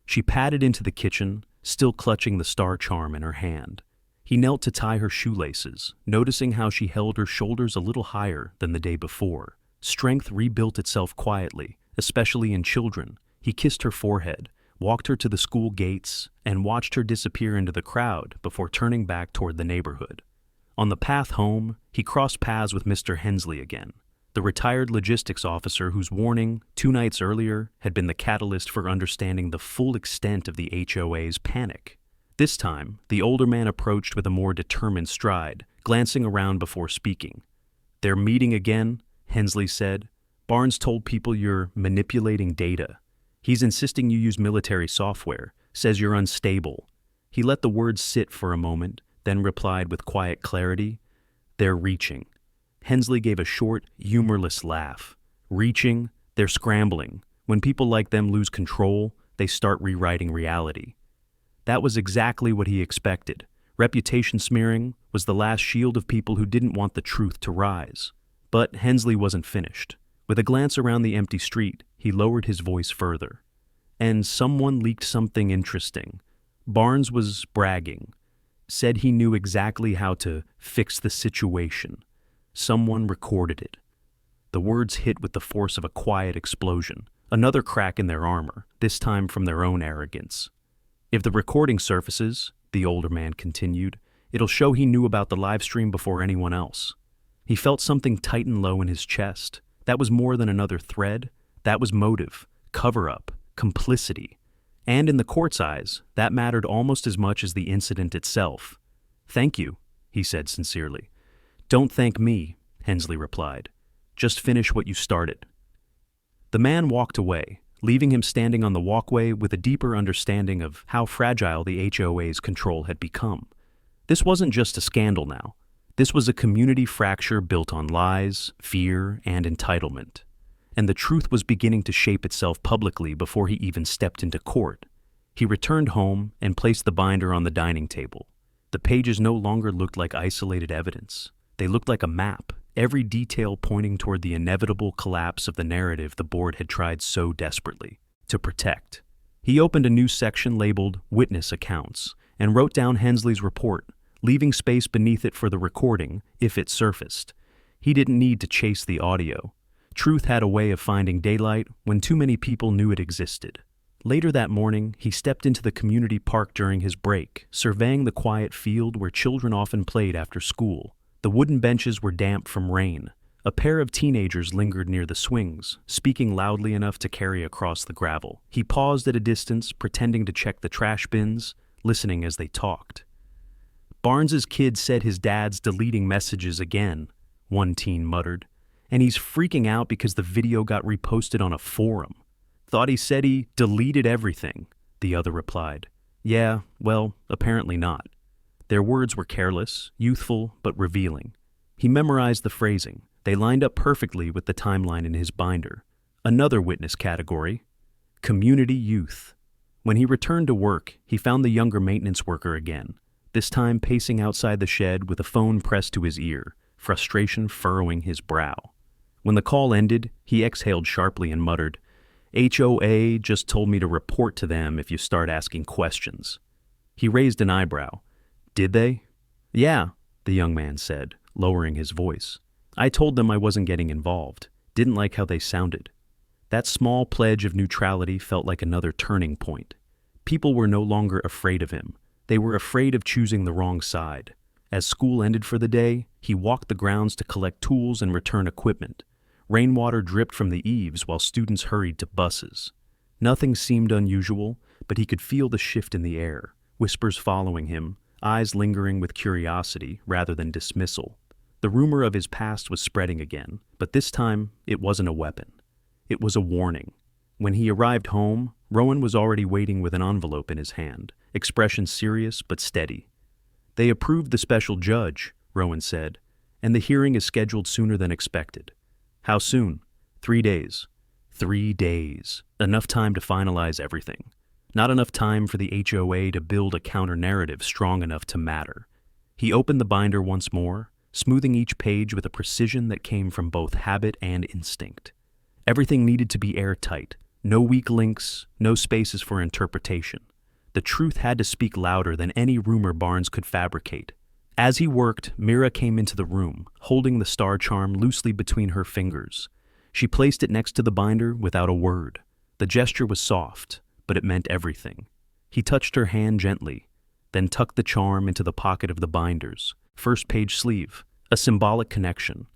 She padded into the kitchen, still clutching the star charm in her hand. He knelt to tie her shoelaces, noticing how she held her shoulders a little higher than the day before. Strength rebuilt itself quietly, especially in children. He kissed her forehead, walked her to the school gates, and watched her disappear into the crowd before turning back toward the neighborhood. On the path home, he crossed paths with Mr. Hensley again, the retired logistics officer whose warning 2 nights earlier had been the catalyst for understanding the full extent of the HOA's panic. This time, the older man approached with a more determined stride, glancing around before speaking. "They're meeting again," Hensley said. "Barnes told people you're manipulating data. He's insisting you use military software, says you're unstable." He let the words sit for a moment, then replied with quiet clarity, "They're reaching." Hensley gave a short, humorless laugh. "Reaching? They're scrambling. When people like them lose control, they start rewriting reality." That was exactly what he expected. Reputation smearing was the last shield of people who didn't want the truth to rise. But Hensley wasn't finished. With a glance around the empty street, he lowered his voice further. "And someone leaked something interesting. Barnes was bragging. Said he knew exactly how to fix the situation. Someone recorded it." The words hit with the force of a quiet explosion, another crack in their armor, this time from their own arrogance. "If the recording surfaces," the older man continued, "it'll show he knew about the live stream before anyone else." He felt something tighten low in his chest. That was more than another thread. That was motive, cover-up, complicity. And in the court's eyes, that mattered almost as much as the incident itself. "Thank you," he said sincerely. "Don't thank me," Hensley replied. "Just finish what you started." The man walked away, leaving him standing on the walkway with a deeper understanding of how fragile the HOA's control had become. This wasn't just a scandal now. This was a community fracture built on lies, fear, and entitlement. And the truth was beginning to shape itself publicly before he even stepped into court. He returned home and placed the binder on the dining table. The pages no longer looked like isolated evidence. They looked like a map, every detail pointing toward the inevitable collapse of the narrative the board had tried so desperately to protect. He opened a new section labeled Witness Accounts and wrote down Hensley's report, leaving space beneath it for the recording if it surfaced. He didn't need to chase the audio. Truth had a way of finding daylight when too many people knew it existed. Later that morning, he stepped into the community park during his break, surveying the quiet field where children often played after school. The wooden benches were damp from rain. A pair of teenagers lingered near the swings, speaking loudly enough to carry across the gravel. He paused at a distance, pretending to check the trash bins, listening as they talked. "Barnes's kid said his dad's deleting messages again," one teen muttered. "And he's freaking out because the video got reposted on a forum. Thought he said he deleted everything," the other replied. "Yeah, well, apparently not." Their words were careless, youthful, but revealing. He memorized the phrasing. They lined up perfectly with the timeline in his binder. Another witness category: community youth. When he returned to work, he found the younger maintenance worker again, this time pacing outside the shed with a phone pressed to his ear, frustration furrowing his brow. When the call ended, he exhaled sharply and muttered, "HOA just told me to report to them if you start asking questions." He raised an eyebrow. "Did they?" "Yeah," the young man said, lowering his voice. "I told them I wasn't getting involved. Didn't like how they sounded." That small pledge of neutrality felt like another turning point. People were no longer afraid of him. They were afraid of choosing the wrong side. As school ended for the day, he walked the grounds to collect tools and return equipment. Rainwater dripped from the eaves while students hurried to buses. Nothing seemed unusual, but he could feel the shift in the air, whispers following him, eyes lingering with curiosity rather than dismissal. The rumor of his past was spreading again, but this time it wasn't a weapon. It was a warning. When he arrived home, Rowan was already waiting with an envelope in his hand, expression serious but steady. "They approved the special judge," Rowan said, "and the hearing is scheduled sooner than expected." "How soon?" 3 days. 3 days. Enough time to finalize everything. Not enough time for the HOA to build a counter-narrative strong enough to matter. He opened the binder once more, smoothing each page with a precision that came from both habit and instinct. Everything needed to be airtight. No weak links, no spaces for interpretation. The truth had to speak louder than any rumor Barnes could fabricate. As he worked, Mira came into the room, holding the star charm loosely between her fingers. She placed it next to the binder without a word. The gesture was soft, but it meant everything. He touched her hand gently, then tucked the charm into the pocket of the binder's first page sleeve, a symbolic connection,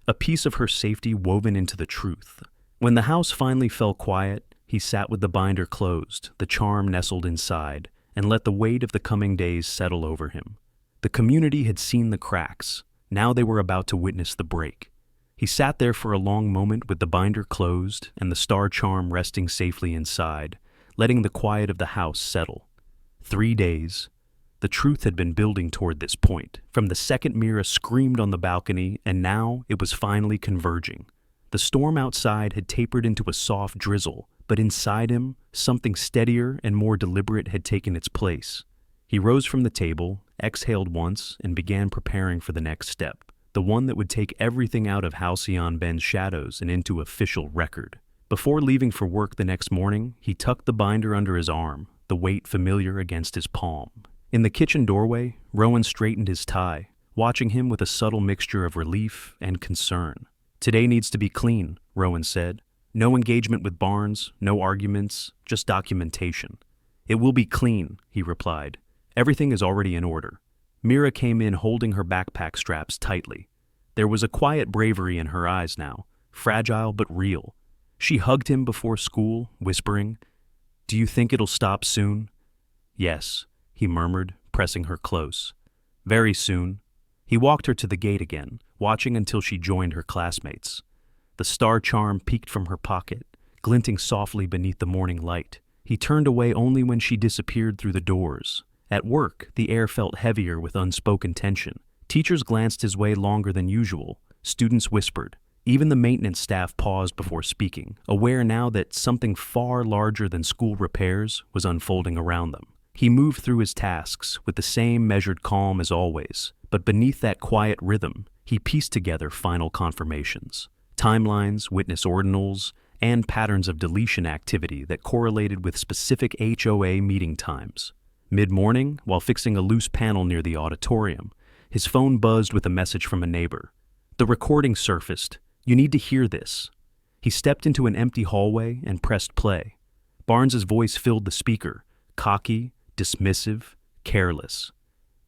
a piece of her safety woven into the truth. When the house finally fell quiet, he sat with the binder closed, the charm nestled inside, and let the weight of the coming days settle over him. The community had seen the cracks. Now they were about to witness the break. He sat there for a long moment with the binder closed and the star charm resting safely inside, letting the quiet of the house settle. 3 days. The truth had been building toward this point, from the second Mira screamed on the balcony, and now it was finally converging. The storm outside had tapered into a soft drizzle, but inside him, something steadier and more deliberate had taken its place. He rose from the table, exhaled once, and began preparing for the next step, the one that would take everything out of Halcyon Ben's shadows and into official record. Before leaving for work the next morning, he tucked the binder under his arm, the weight familiar against his palm. In the kitchen doorway, Rowan straightened his tie, watching him with a subtle mixture of relief and concern. "Today needs to be clean," Rowan said. "No engagement with Barnes, no arguments, just documentation." "It will be clean," he replied. "Everything is already in order." Mira came in holding her backpack straps tightly. There was a quiet bravery in her eyes now, fragile but real. She hugged him before school, whispering, "Do you think it'll stop soon?" "Yes," he murmured, pressing her close. "Very soon." He walked her to the gate again, watching until she joined her classmates. The star charm peeked from her pocket, glinting softly beneath the morning light. He turned away only when she disappeared through the doors. At work, the air felt heavier with unspoken tension. Teachers glanced his way longer than usual. Students whispered. Even the maintenance staff paused before speaking, aware now that something far larger than school repairs was unfolding around them. He moved through his tasks with the same measured calm as always, but beneath that quiet rhythm, he pieced together final confirmations. Timelines, witness ordinals, and patterns of deletion activity that correlated with specific HOA meeting times. Mid-morning, while fixing a loose panel near the auditorium, his phone buzzed with a message from a neighbor. The recording surfaced. "You need to hear this." He stepped into an empty hallway and pressed play. Barnes's voice filled the speaker, cocky, dismissive, careless.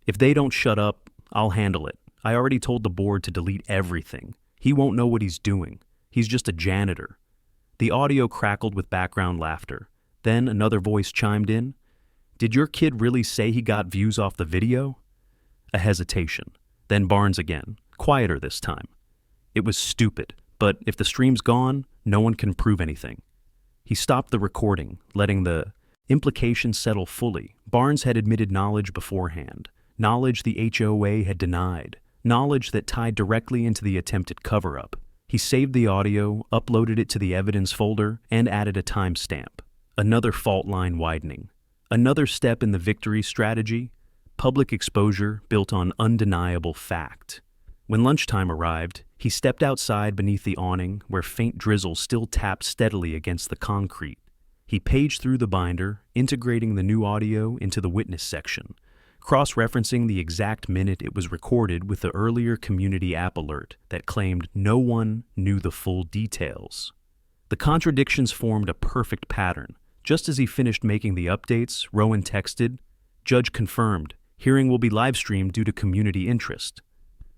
"If they don't shut up, I'll handle it. I already told the board to delete everything. He won't know what he's doing. He's just a janitor." The audio crackled with background laughter. Then another voice chimed in. "Did your kid really say he got views off the video?" A hesitation. Then Barnes again, quieter this time. "It was stupid, but if the stream's gone, no one can prove anything." He stopped the recording, letting the implications settle fully. Barnes had admitted knowledge beforehand, knowledge the HOA had denied, knowledge that tied directly into the attempted cover-up. He saved the audio, uploaded it to the evidence folder, and added a timestamp. Another fault line widening. Another step in the victory strategy, public exposure built on undeniable fact. When lunchtime arrived, he stepped outside beneath the awning where faint drizzle still tapped steadily against the concrete. He paged through the binder, integrating the new audio into the witness section, cross-referencing the exact minute it was recorded with the earlier community app alert that claimed no one knew the full details. The contradictions formed a perfect pattern. Just as he finished making the updates, Rowan texted, "Judge confirmed. Hearing will be live-streamed due to community interest."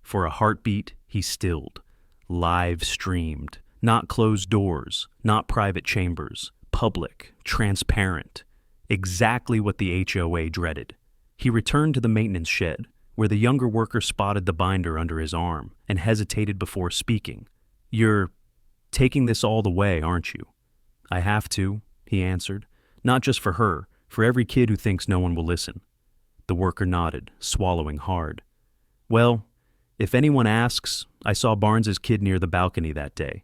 For a heartbeat, he stilled. Live-streamed. Not closed doors, not private chambers. Public, transparent. Exactly what the HOA dreaded. He returned to the maintenance shed, where the younger worker spotted the binder under his arm and hesitated before speaking. You're Taking this all the way, aren't you? I have to, he answered. Not just for her, for every kid who thinks no one will listen. The worker nodded, swallowing hard. Well, if anyone asks, I saw Barnes's kid near the balcony that day.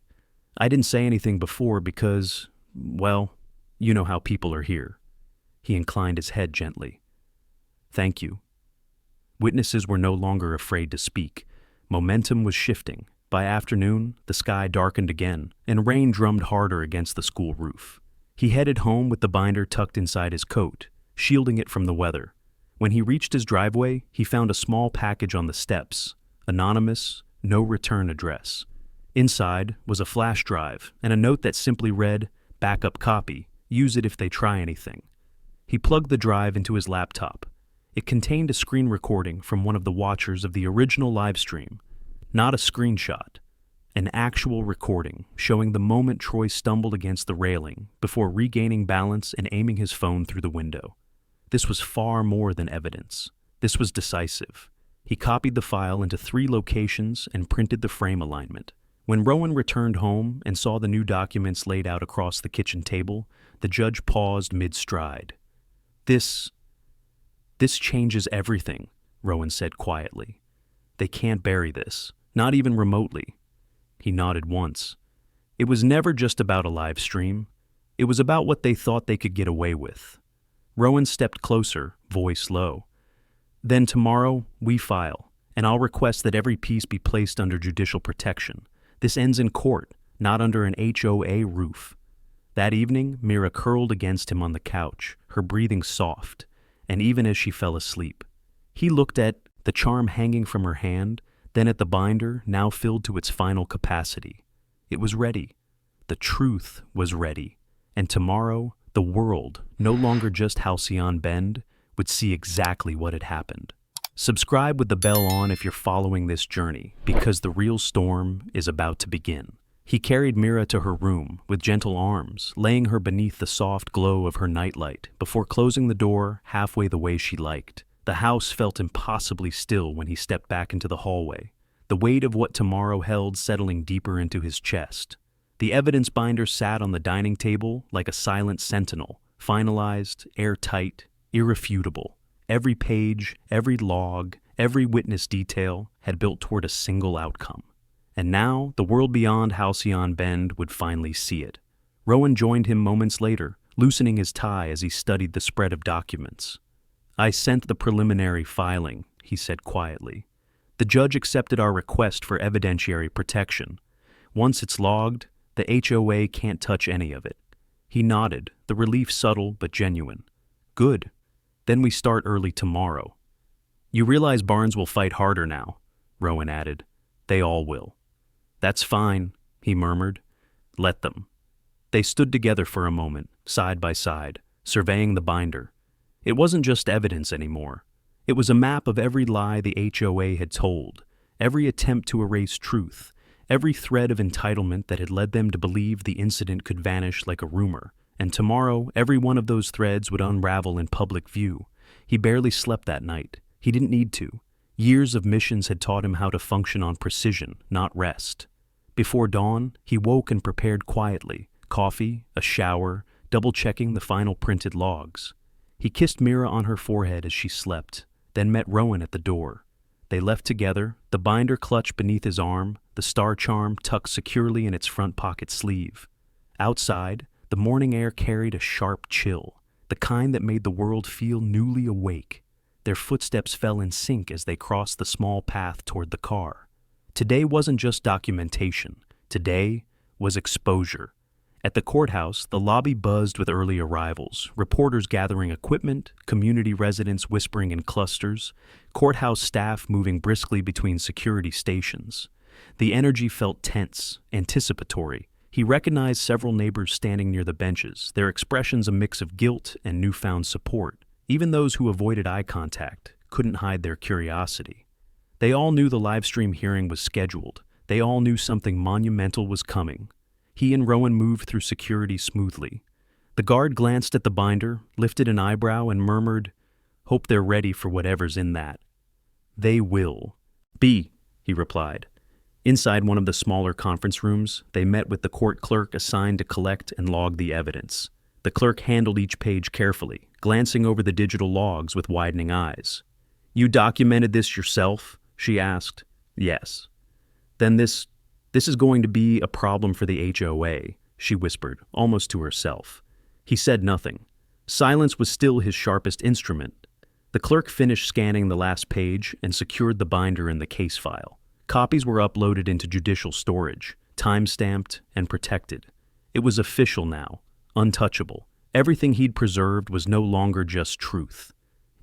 I didn't say anything before because, well, you know how people are here. He inclined his head gently. Thank you. Witnesses were no longer afraid to speak. Momentum was shifting. By afternoon, the sky darkened again, and rain drummed harder against the school roof. He headed home with the binder tucked inside his coat, shielding it from the weather. When he reached his driveway, he found a small package on the steps. Anonymous, no return address. Inside was a flash drive and a note that simply read, "Backup copy. Use it if they try anything." He plugged the drive into his laptop. It contained a screen recording from one of the watchers of the original live stream. Not a screenshot. An actual recording showing the moment Troy stumbled against the railing before regaining balance and aiming his phone through the window. This was far more than evidence. This was decisive. He copied the file into 3 locations and printed the frame alignment. When Rowan returned home and saw the new documents laid out across the kitchen table, the judge paused mid-stride. This changes everything, Rowan said quietly. They can't bury this, not even remotely. He nodded once. It was never just about a live stream. It was about what they thought they could get away with. Rowan stepped closer, voice low. Then tomorrow, we file, and I'll request that every piece be placed under judicial protection. This ends in court, not under an HOA roof. That evening, Mira curled against him on the couch, her breathing soft, and even as she fell asleep. He looked at the charm hanging from her hand, then at the binder, now filled to its final capacity. It was ready. The truth was ready. And tomorrow, the world, no longer just Halcyon Bend, would see exactly what had happened. Subscribe with the bell on if you're following this journey, because the real storm is about to begin. He carried Mira to her room with gentle arms, laying her beneath the soft glow of her nightlight before closing the door halfway the way she liked. The house felt impossibly still when he stepped back into the hallway, the weight of what tomorrow held settling deeper into his chest. The evidence binder sat on the dining table like a silent sentinel, finalized, airtight, irrefutable. Every page, every log, every witness detail had built toward a single outcome. And now, the world beyond Halcyon Bend would finally see it. Rowan joined him moments later, loosening his tie as he studied the spread of documents. I sent the preliminary filing, he said quietly. The judge accepted our request for evidentiary protection. Once it's logged, the HOA can't touch any of it. He nodded, the relief subtle but genuine. Good. Then we start early tomorrow. You realize Barnes will fight harder now, Rowan added. They all will. That's fine, he murmured. Let them. They stood together for a moment, side by side, surveying the binder. It wasn't just evidence anymore. It was a map of every lie the HOA had told, every attempt to erase truth, every thread of entitlement that had led them to believe the incident could vanish like a rumor. And tomorrow, every one of those threads would unravel in public view. He barely slept that night. He didn't need to. Years of missions had taught him how to function on precision, not rest. Before dawn, he woke and prepared quietly, coffee, a shower, double-checking the final printed logs. He kissed Mira on her forehead as she slept, then met Rowan at the door. They left together, the binder clutched beneath his arm, the star charm tucked securely in its front pocket sleeve. Outside, the morning air carried a sharp chill, the kind that made the world feel newly awake. Their footsteps fell in sync as they crossed the small path toward the car. Today wasn't just documentation. Today was exposure. At the courthouse, the lobby buzzed with early arrivals, reporters gathering equipment, community residents whispering in clusters, courthouse staff moving briskly between security stations. The energy felt tense, anticipatory. He recognized several neighbors standing near the benches, their expressions a mix of guilt and newfound support. Even those who avoided eye contact couldn't hide their curiosity. They all knew the livestream hearing was scheduled. They all knew something monumental was coming. He and Rowan moved through security smoothly. The guard glanced at the binder, lifted an eyebrow, and murmured, "Hope they're ready for whatever's in that." "They will." "Be," he replied. Inside one of the smaller conference rooms, they met with the court clerk assigned to collect and log the evidence. The clerk handled each page carefully, glancing over the digital logs with widening eyes. "You documented this yourself?" she asked. "Yes." "Then this is going to be a problem for the HOA," she whispered, almost to herself. He said nothing. Silence was still his sharpest instrument. The clerk finished scanning the last page and secured the binder in the case file. Copies were uploaded into judicial storage, time-stamped and protected. It was official now, untouchable. Everything he'd preserved was no longer just truth.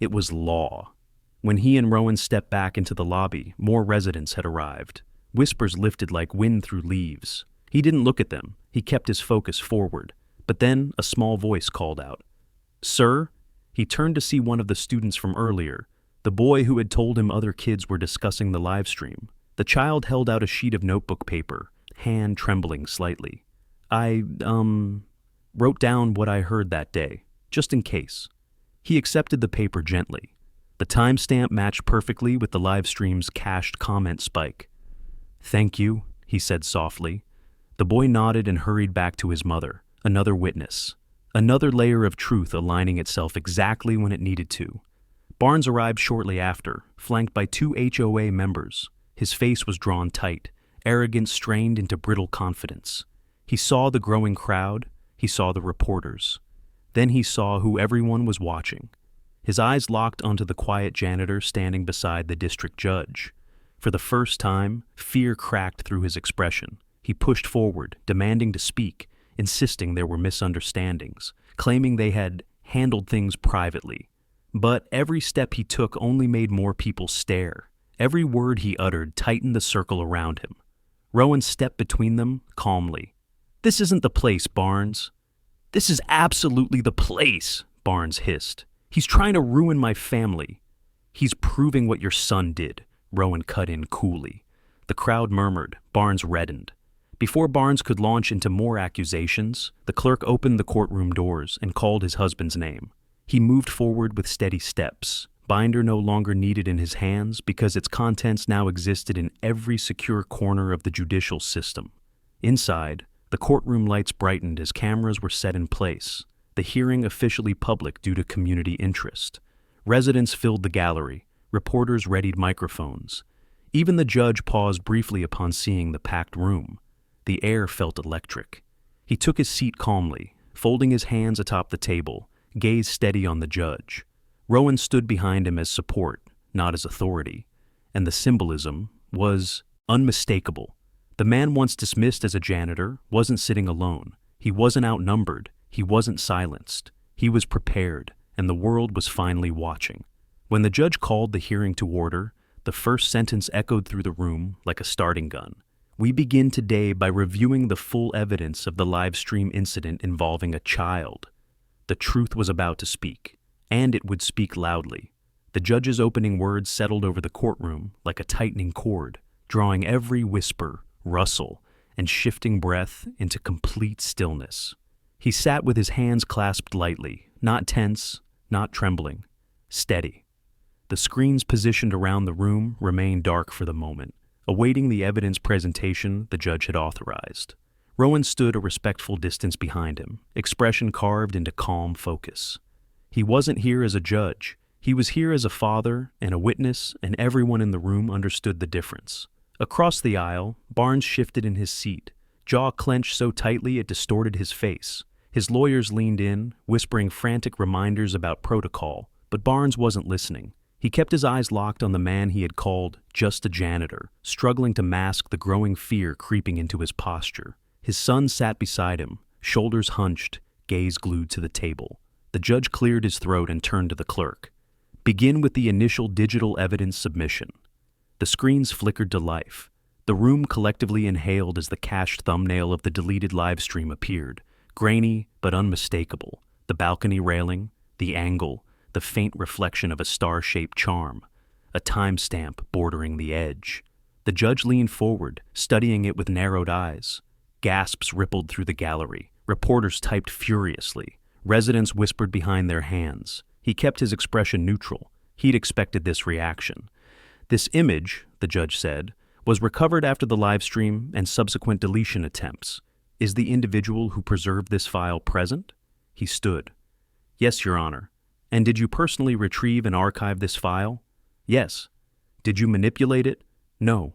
It was law. When he and Rowan stepped back into the lobby, more residents had arrived. Whispers lifted like wind through leaves. He didn't look at them. He kept his focus forward. But then a small voice called out, "Sir?" He turned to see one of the students from earlier, the boy who had told him other kids were discussing the live stream. The child held out a sheet of notebook paper, hand trembling slightly. "I wrote down what I heard that day, just in case." He accepted the paper gently. The timestamp matched perfectly with the live stream's cached comment spike. "Thank you," he said softly. The boy nodded and hurried back to his mother, another witness. Another layer of truth aligning itself exactly when it needed to. Barnes arrived shortly after, flanked by 2 HOA members. His face was drawn tight, arrogance strained into brittle confidence. He saw the growing crowd. He saw the reporters. Then he saw who everyone was watching. His eyes locked onto the quiet janitor standing beside the district judge. For the first time, fear cracked through his expression. He pushed forward, demanding to speak, insisting there were misunderstandings, claiming they had handled things privately. But every step he took only made more people stare. Every word he uttered tightened the circle around him. Rowan stepped between them, calmly. "This isn't the place, Barnes." "This is absolutely the place," Barnes hissed. "He's trying to ruin my family." "He's proving what your son did," Rowan cut in coolly. The crowd murmured. Barnes reddened. Before Barnes could launch into more accusations, the clerk opened the courtroom doors and called his husband's name. He moved forward with steady steps. Binder no longer needed in his hands because its contents now existed in every secure corner of the judicial system. Inside, the courtroom lights brightened as cameras were set in place, the hearing officially public due to community interest. Residents filled the gallery. Reporters readied microphones. Even the judge paused briefly upon seeing the packed room. The air felt electric. He took his seat calmly, folding his hands atop the table, gaze steady on the judge. Rowan stood behind him as support, not as authority, and the symbolism was unmistakable. The man once dismissed as a janitor wasn't sitting alone. He wasn't outnumbered. He wasn't silenced. He was prepared, and the world was finally watching. When the judge called the hearing to order, the first sentence echoed through the room like a starting gun. "We begin today by reviewing the full evidence of the live stream incident involving a child." The truth was about to speak, and it would speak loudly. The judge's opening words settled over the courtroom like a tightening cord, drawing every whisper, rustle, and shifting breath into complete stillness. He sat with his hands clasped lightly, not tense, not trembling, steady. The screens positioned around the room remained dark for the moment, awaiting the evidence presentation the judge had authorized. Rowan stood a respectful distance behind him, expression carved into calm focus. He wasn't here as a judge. He was here as a father and a witness, and everyone in the room understood the difference. Across the aisle, Barnes shifted in his seat, jaw clenched so tightly it distorted his face. His lawyers leaned in, whispering frantic reminders about protocol, but Barnes wasn't listening. He kept his eyes locked on the man he had called just a janitor, struggling to mask the growing fear creeping into his posture. His son sat beside him, shoulders hunched, gaze glued to the table. The judge cleared his throat and turned to the clerk. "Begin with the initial digital evidence submission." The screens flickered to life. The room collectively inhaled as the cached thumbnail of the deleted live stream appeared, grainy but unmistakable. The balcony railing, the angle, the faint reflection of a star-shaped charm, a timestamp bordering the edge. The judge leaned forward, studying it with narrowed eyes. Gasps rippled through the gallery. Reporters typed furiously. Residents whispered behind their hands. He kept his expression neutral. He'd expected this reaction. "This image," the judge said, Was recovered after the live stream and subsequent deletion attempts. Is the individual who preserved this file present? He stood. Yes, Your Honor. And did you personally retrieve and archive this file? Yes. Did you manipulate it? No.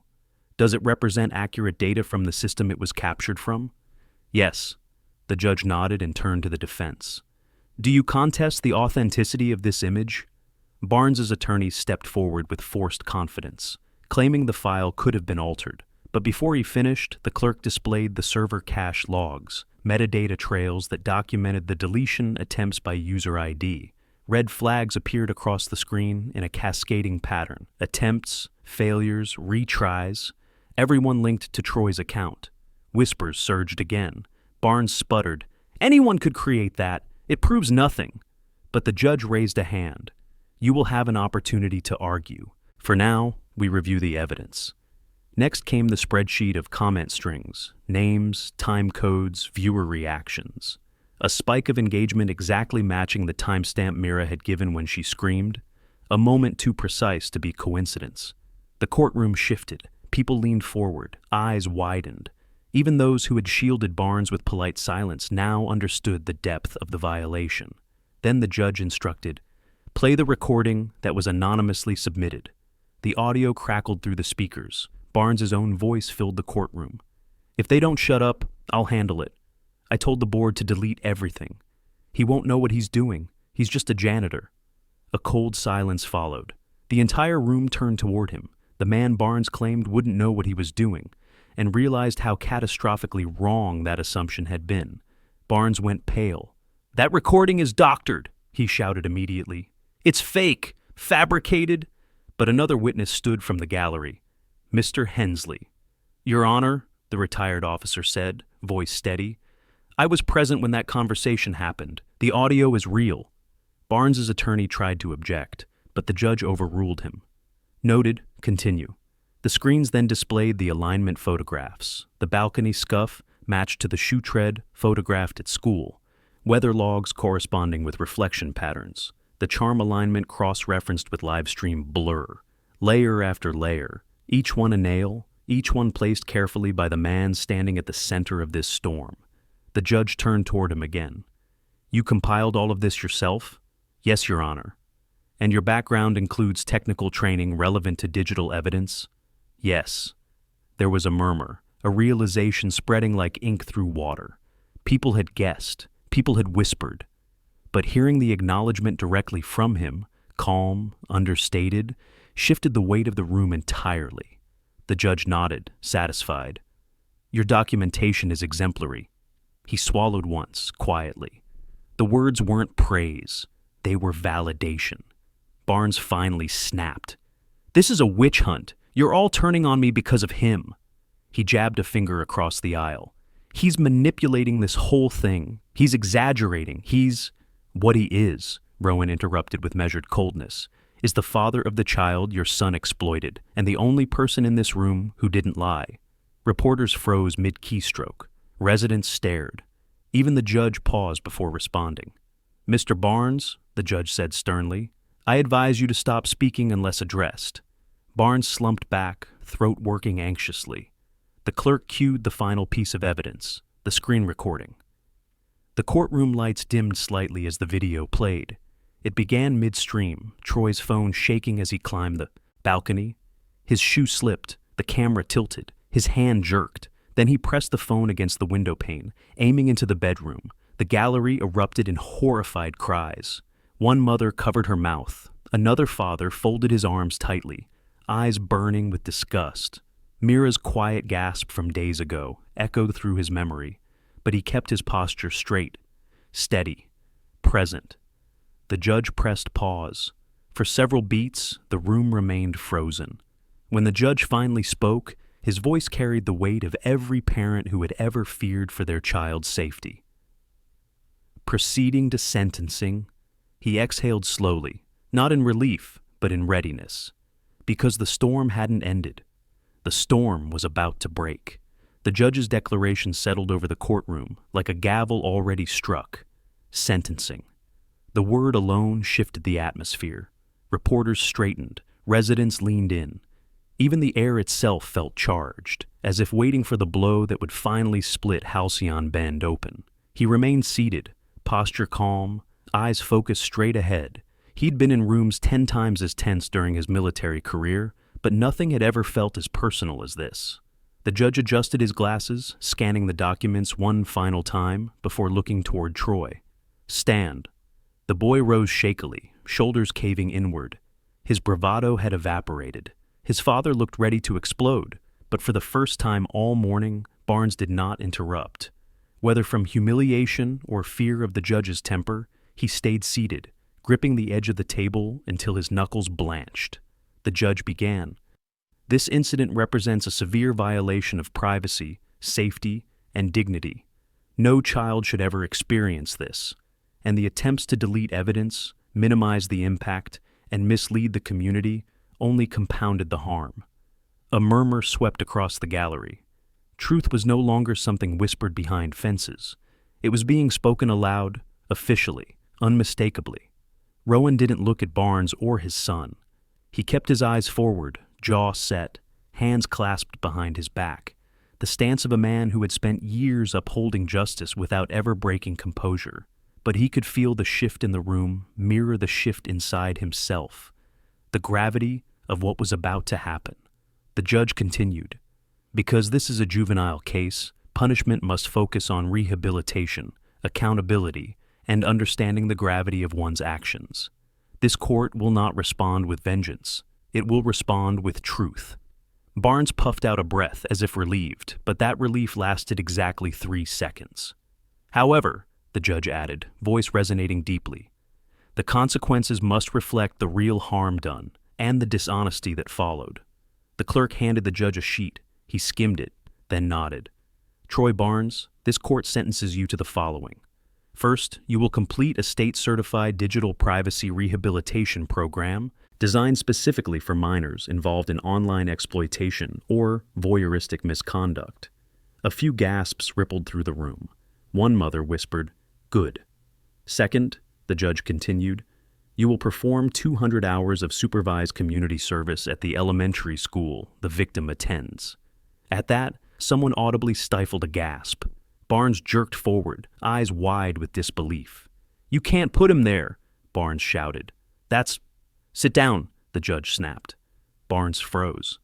Does it represent accurate data from the system it was captured from? Yes. The judge nodded and turned to the defense. Do you contest the authenticity of this image? Barnes's attorney stepped forward with forced confidence, claiming the file could have been altered. But before he finished, the clerk displayed the server cache logs, metadata trails that documented the deletion attempts by user ID. Red flags appeared across the screen in a cascading pattern. Attempts, failures, retries, everyone linked to Troy's account. Whispers surged again. Barnes sputtered. Anyone could create that. It proves nothing. But the judge raised a hand. You will have an opportunity to argue. For now, we review the evidence. Next came the spreadsheet of comment strings, names, time codes, viewer reactions. A spike of engagement exactly matching the timestamp Mira had given when she screamed. A moment too precise to be coincidence. The courtroom shifted. People leaned forward, eyes widened. Even those who had shielded Barnes with polite silence now understood the depth of the violation. Then the judge instructed, "Play the recording that was anonymously submitted." The audio crackled through the speakers. Barnes's own voice filled the courtroom. "If they don't shut up, I'll handle it. I told the board to delete everything. He won't know what he's doing. He's just a janitor." A cold silence followed. The entire room turned toward him. The man Barnes claimed wouldn't know what he was doing, and realized how catastrophically wrong that assumption had been. Barnes went pale. "That recording is doctored," he shouted immediately. "It's fake, fabricated." But another witness stood from the gallery. Mr. Hensley. "Your Honor," the retired officer said, voice steady, "I was present when that conversation happened. The audio is real." Barnes's attorney tried to object, but the judge overruled him. "Noted. Continue." The screens then displayed the alignment photographs. The balcony scuff matched to the shoe tread photographed at school. Weather logs corresponding with reflection patterns. The charm alignment cross-referenced with livestream blur. Layer after layer. Each one a nail, each one placed carefully by the man standing at the center of this storm. The judge turned toward him again. "You compiled all of this yourself?" "Yes, Your Honor." "And your background includes technical training relevant to digital evidence?" "Yes." There was a murmur, a realization spreading like ink through water. People had guessed, people had whispered. But hearing the acknowledgement directly from him, calm, understated, shifted the weight of the room entirely. The judge nodded, satisfied. "Your documentation is exemplary." He swallowed once, quietly. The words weren't praise. They were validation. Barnes finally snapped. "This is a witch hunt. You're all turning on me because of him." He jabbed a finger across the aisle. "He's manipulating this whole thing. He's exaggerating. He's—" "What he is," Rowan interrupted with measured coldness, "is the father of the child your son exploited, and the only person in this room who didn't lie." Reporters froze mid-keystroke. Residents stared. Even the judge paused before responding. "Mr. Barnes," the judge said sternly, "I advise you to stop speaking unless addressed." Barnes slumped back, throat working anxiously. The clerk cued the final piece of evidence, the screen recording. The courtroom lights dimmed slightly as the video played. It began midstream, Troy's phone shaking as he climbed the balcony. His shoe slipped, the camera tilted, his hand jerked. Then he pressed the phone against the window pane, aiming into the bedroom. The gallery erupted in horrified cries. One mother covered her mouth. Another father folded his arms tightly, eyes burning with disgust. Mira's quiet gasp from days ago echoed through his memory, but he kept his posture straight, steady, present. The judge pressed pause. For several beats, the room remained frozen. When the judge finally spoke, his voice carried the weight of every parent who had ever feared for their child's safety. Proceeding to sentencing, he exhaled slowly, not in relief, but in readiness. Because the storm hadn't ended. The storm was about to break. The judge's declaration settled over the courtroom like a gavel already struck. Sentencing. The word alone shifted the atmosphere. Reporters straightened. Residents leaned in. Even the air itself felt charged, as if waiting for the blow that would finally split Halcyon Bend open. He remained seated, posture calm, eyes focused straight ahead. He'd been in rooms 10 times as tense during his military career, but nothing had ever felt as personal as this. The judge adjusted his glasses, scanning the documents one final time before looking toward Troy. "Stand." The boy rose shakily, shoulders caving inward. His bravado had evaporated. His father looked ready to explode, but for the first time all morning, Barnes did not interrupt. Whether from humiliation or fear of the judge's temper, he stayed seated, gripping the edge of the table until his knuckles blanched. The judge began. "This incident represents a severe violation of privacy, safety, and dignity. No child should ever experience this, and the attempts to delete evidence, minimize the impact, and mislead the community only compounded the harm." A murmur swept across the gallery. Truth was no longer something whispered behind fences. It was being spoken aloud, officially, unmistakably. Rowan didn't look at Barnes or his son. He kept his eyes forward, jaw set, hands clasped behind his back, the stance of a man who had spent years upholding justice without ever breaking composure. But he could feel the shift in the room mirror the shift inside himself, the gravity of what was about to happen. The judge continued, "Because this is a juvenile case, punishment must focus on rehabilitation, accountability, and understanding the gravity of one's actions. This court will not respond with vengeance. It will respond with truth." Barnes puffed out a breath as if relieved, but that relief lasted exactly 3 seconds. "However," the judge added, voice resonating deeply, "the consequences must reflect the real harm done and the dishonesty that followed." The clerk handed the judge a sheet. He skimmed it, then nodded. "Troy Barnes, this court sentences you to the following. First, you will complete a state-certified digital privacy rehabilitation program designed specifically for minors involved in online exploitation or voyeuristic misconduct." A few gasps rippled through the room. One mother whispered, "Good." "Second," the judge continued, "you will perform 200 hours of supervised community service at the elementary school the victim attends." At that, someone audibly stifled a gasp. Barnes jerked forward, eyes wide with disbelief. "You can't put him there," Barnes shouted. "That's—" "Sit down," the judge snapped. Barnes froze.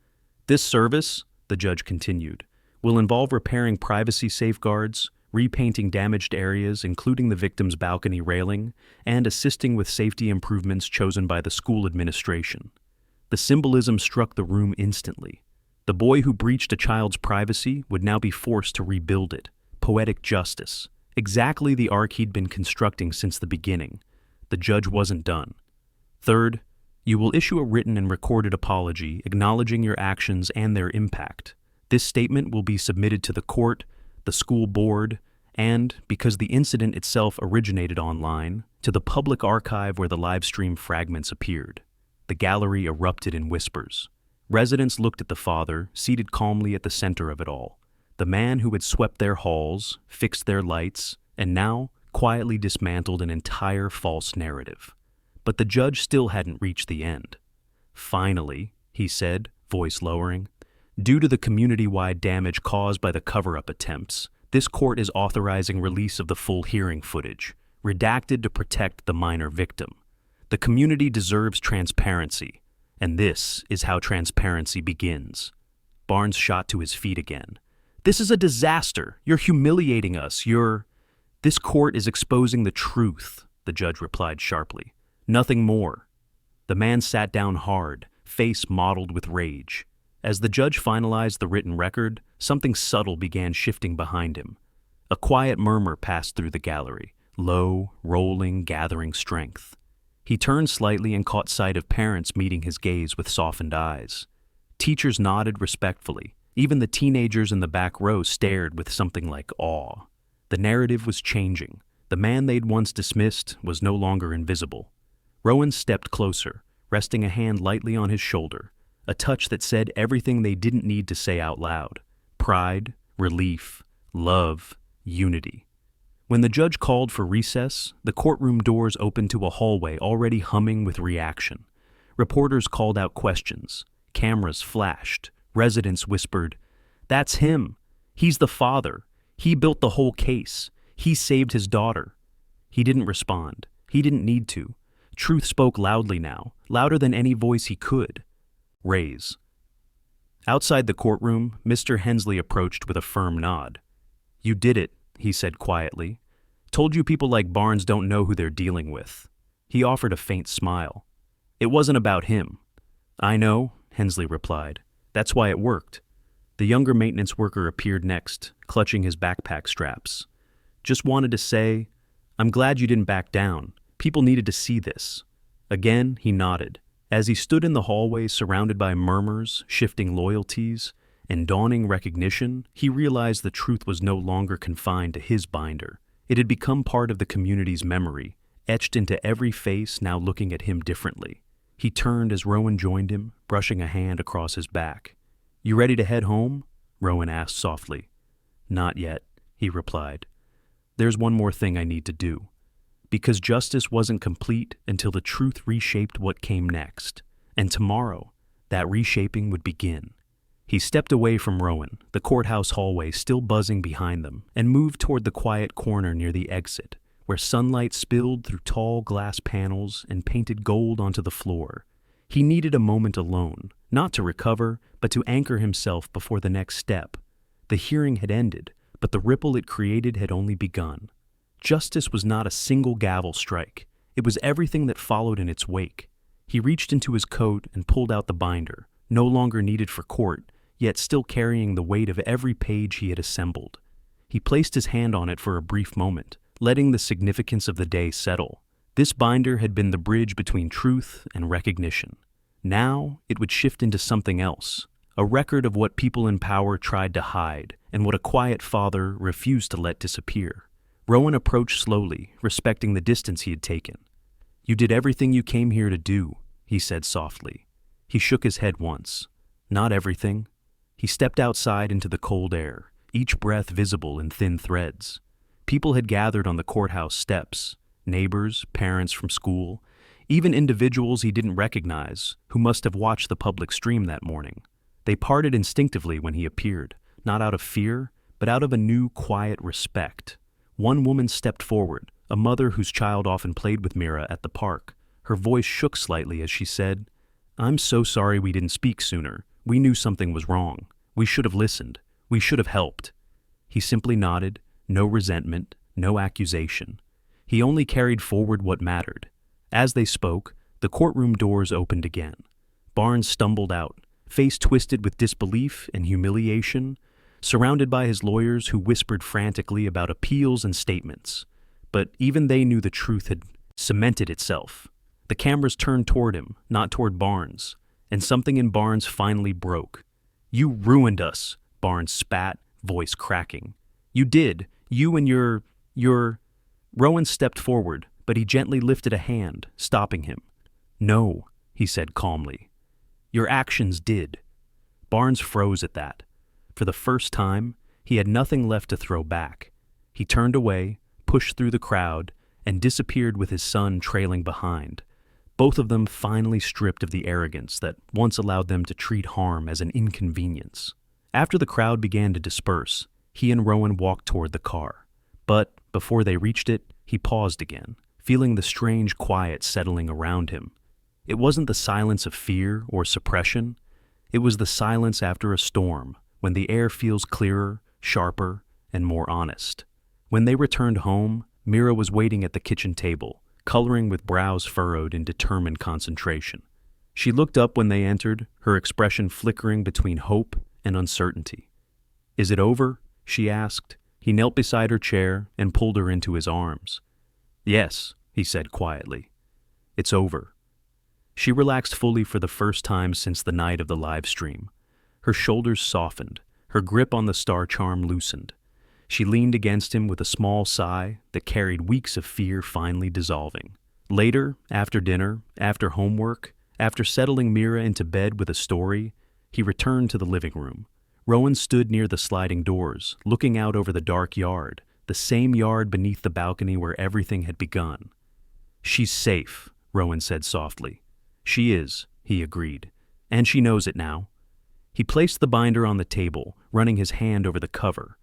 "This service," the judge continued, "will involve repairing privacy safeguards, repainting damaged areas, including the victim's balcony railing, and assisting with safety improvements chosen by the school administration." The symbolism struck the room instantly. The boy who breached a child's privacy would now be forced to rebuild it. Poetic justice. Exactly the arc he'd been constructing since the beginning. The judge wasn't done. "Third, you will issue a written and recorded apology acknowledging your actions and their impact. This statement will be submitted to the court, the school board, and, because the incident itself originated online, to the public archive where the live-stream fragments appeared." The gallery erupted in whispers. Residents looked at the father, seated calmly at the center of it all. The man who had swept their halls, fixed their lights, and now quietly dismantled an entire false narrative. But the judge still hadn't reached the end. "Finally," he said, voice lowering, "due to the community-wide damage caused by the cover-up attempts, this court is authorizing release of the full hearing footage, redacted to protect the minor victim. The community deserves transparency, and this is how transparency begins." Barnes shot to his feet again. "This is a disaster. You're humiliating us. This court is exposing the truth," the judge replied sharply. "Nothing more." The man sat down hard, face mottled with rage. As the judge finalized the written record, something subtle began shifting behind him. A quiet murmur passed through the gallery, low, rolling, gathering strength. He turned slightly and caught sight of parents meeting his gaze with softened eyes. Teachers nodded respectfully. Even the teenagers in the back row stared with something like awe. The narrative was changing. The man they'd once dismissed was no longer invisible. Rowan stepped closer, resting a hand lightly on his shoulder, a touch that said everything they didn't need to say out loud: pride, relief, love, unity. When the judge called for recess, the courtroom doors opened to a hallway already humming with reaction. Reporters called out questions. Cameras flashed. Residents whispered, "That's him. He's the father. He built the whole case. He saved his daughter." He didn't respond. He didn't need to. Truth spoke loudly now, louder than any voice he could. Raise. Outside the courtroom, Mr. Hensley approached with a firm nod. "You did it," he said quietly. "Told you people like Barnes don't know who they're dealing with." He offered a faint smile. "It wasn't about him." "I know," Hensley replied. "That's why it worked." The younger maintenance worker appeared next, clutching his backpack straps. "Just wanted to say, I'm glad you didn't back down. People needed to see this." Again, he nodded. As he stood in the hallway surrounded by murmurs, shifting loyalties, and dawning recognition, he realized the truth was no longer confined to his binder. It had become part of the community's memory, etched into every face now looking at him differently. He turned as Rowan joined him, brushing a hand across his back. "You ready to head home?" Rowan asked softly. "Not yet," he replied. "There's one more thing I need to do." Because justice wasn't complete until the truth reshaped what came next. And tomorrow, that reshaping would begin. He stepped away from Rowan, the courthouse hallway still buzzing behind them, and moved toward the quiet corner near the exit, where sunlight spilled through tall glass panels and painted gold onto the floor. He needed a moment alone, not to recover, but to anchor himself before the next step. The hearing had ended, but the ripple it created had only begun. Justice was not a single gavel strike. It was everything that followed in its wake. He reached into his coat and pulled out the binder, no longer needed for court, yet still carrying the weight of every page he had assembled. He placed his hand on it for a brief moment, letting the significance of the day settle. This binder had been the bridge between truth and recognition. Now it would shift into something else, a record of what people in power tried to hide and what a quiet father refused to let disappear. Rowan approached slowly, respecting the distance he had taken. "You did everything you came here to do," he said softly. He shook his head once. "Not everything." He stepped outside into the cold air, each breath visible in thin threads. People had gathered on the courthouse steps, neighbors, parents from school, even individuals he didn't recognize who must have watched the public stream that morning. They parted instinctively when he appeared, not out of fear, but out of a new, quiet respect. One woman stepped forward, a mother whose child often played with Mira at the park. Her voice shook slightly as she said, "I'm so sorry we didn't speak sooner. We knew something was wrong. We should have listened. We should have helped." He simply nodded, no resentment, no accusation. He only carried forward what mattered. As they spoke, the courtroom doors opened again. Barnes stumbled out, face twisted with disbelief and humiliation, surrounded by his lawyers who whispered frantically about appeals and statements. But even they knew the truth had cemented itself. The cameras turned toward him, not toward Barnes, and something in Barnes finally broke. "You ruined us," Barnes spat, voice cracking. "You did. You and your... Rowan stepped forward, but he gently lifted a hand, stopping him. "No," he said calmly. "Your actions did." Barnes froze at that. For the first time, he had nothing left to throw back. He turned away, pushed through the crowd, and disappeared with his son trailing behind, both of them finally stripped of the arrogance that once allowed them to treat harm as an inconvenience. After the crowd began to disperse, he and Rowan walked toward the car. But before they reached it, he paused again, feeling the strange quiet settling around him. It wasn't the silence of fear or suppression. It was the silence after a storm, when the air feels clearer, sharper, and more honest. When they returned home, Mira was waiting at the kitchen table, coloring with brows furrowed in determined concentration. She looked up when they entered, her expression flickering between hope and uncertainty. "Is it over?" she asked. He knelt beside her chair and pulled her into his arms. "Yes," he said quietly. "It's over." She relaxed fully for the first time since the night of the live stream. Her shoulders softened, her grip on the star charm loosened. She leaned against him with a small sigh that carried weeks of fear finally dissolving. Later, after dinner, after homework, after settling Mira into bed with a story, he returned to the living room. Rowan stood near the sliding doors, looking out over the dark yard, the same yard beneath the balcony where everything had begun. "She's safe," Rowan said softly. "She is," he agreed. And she knows it now. He placed the binder on the table, running his hand over the cover.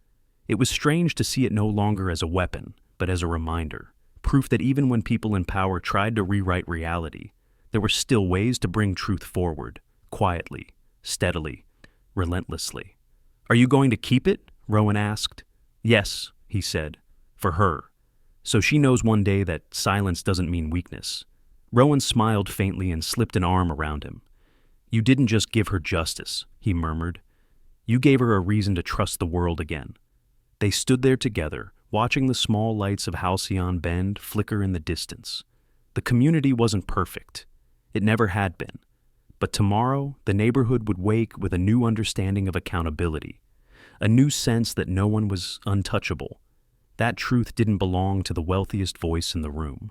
It was strange to see it no longer as a weapon, but as a reminder, proof that even when people in power tried to rewrite reality, there were still ways to bring truth forward, quietly, steadily, relentlessly. "Are you going to keep it?" Rowan asked. "Yes," he said, "for her. So she knows one day that silence doesn't mean weakness." Rowan smiled faintly and slipped an arm around him. "You didn't just give her justice," he murmured. "You gave her a reason to trust the world again." They stood there together, watching the small lights of Halcyon Bend flicker in the distance. The community wasn't perfect. It never had been. But tomorrow, the neighborhood would wake with a new understanding of accountability, a new sense that no one was untouchable. That truth didn't belong to the wealthiest voice in the room.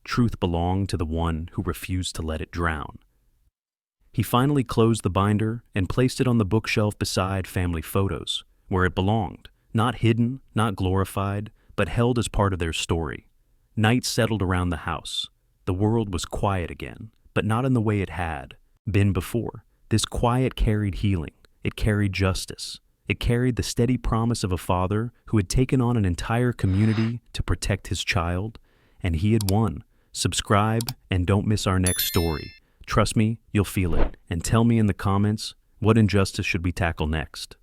Truth belonged to the one who refused to let it drown. He finally closed the binder and placed it on the bookshelf beside family photos, where it belonged, not hidden, not glorified, but held as part of their story. Night settled around the house. The world was quiet again, but not in the way it had been before. This quiet carried healing. It carried justice. It carried the steady promise of a father who had taken on an entire community to protect his child, and he had won. Subscribe and don't miss our next story. Trust me, you'll feel it. And tell me in the comments, what injustice should we tackle next?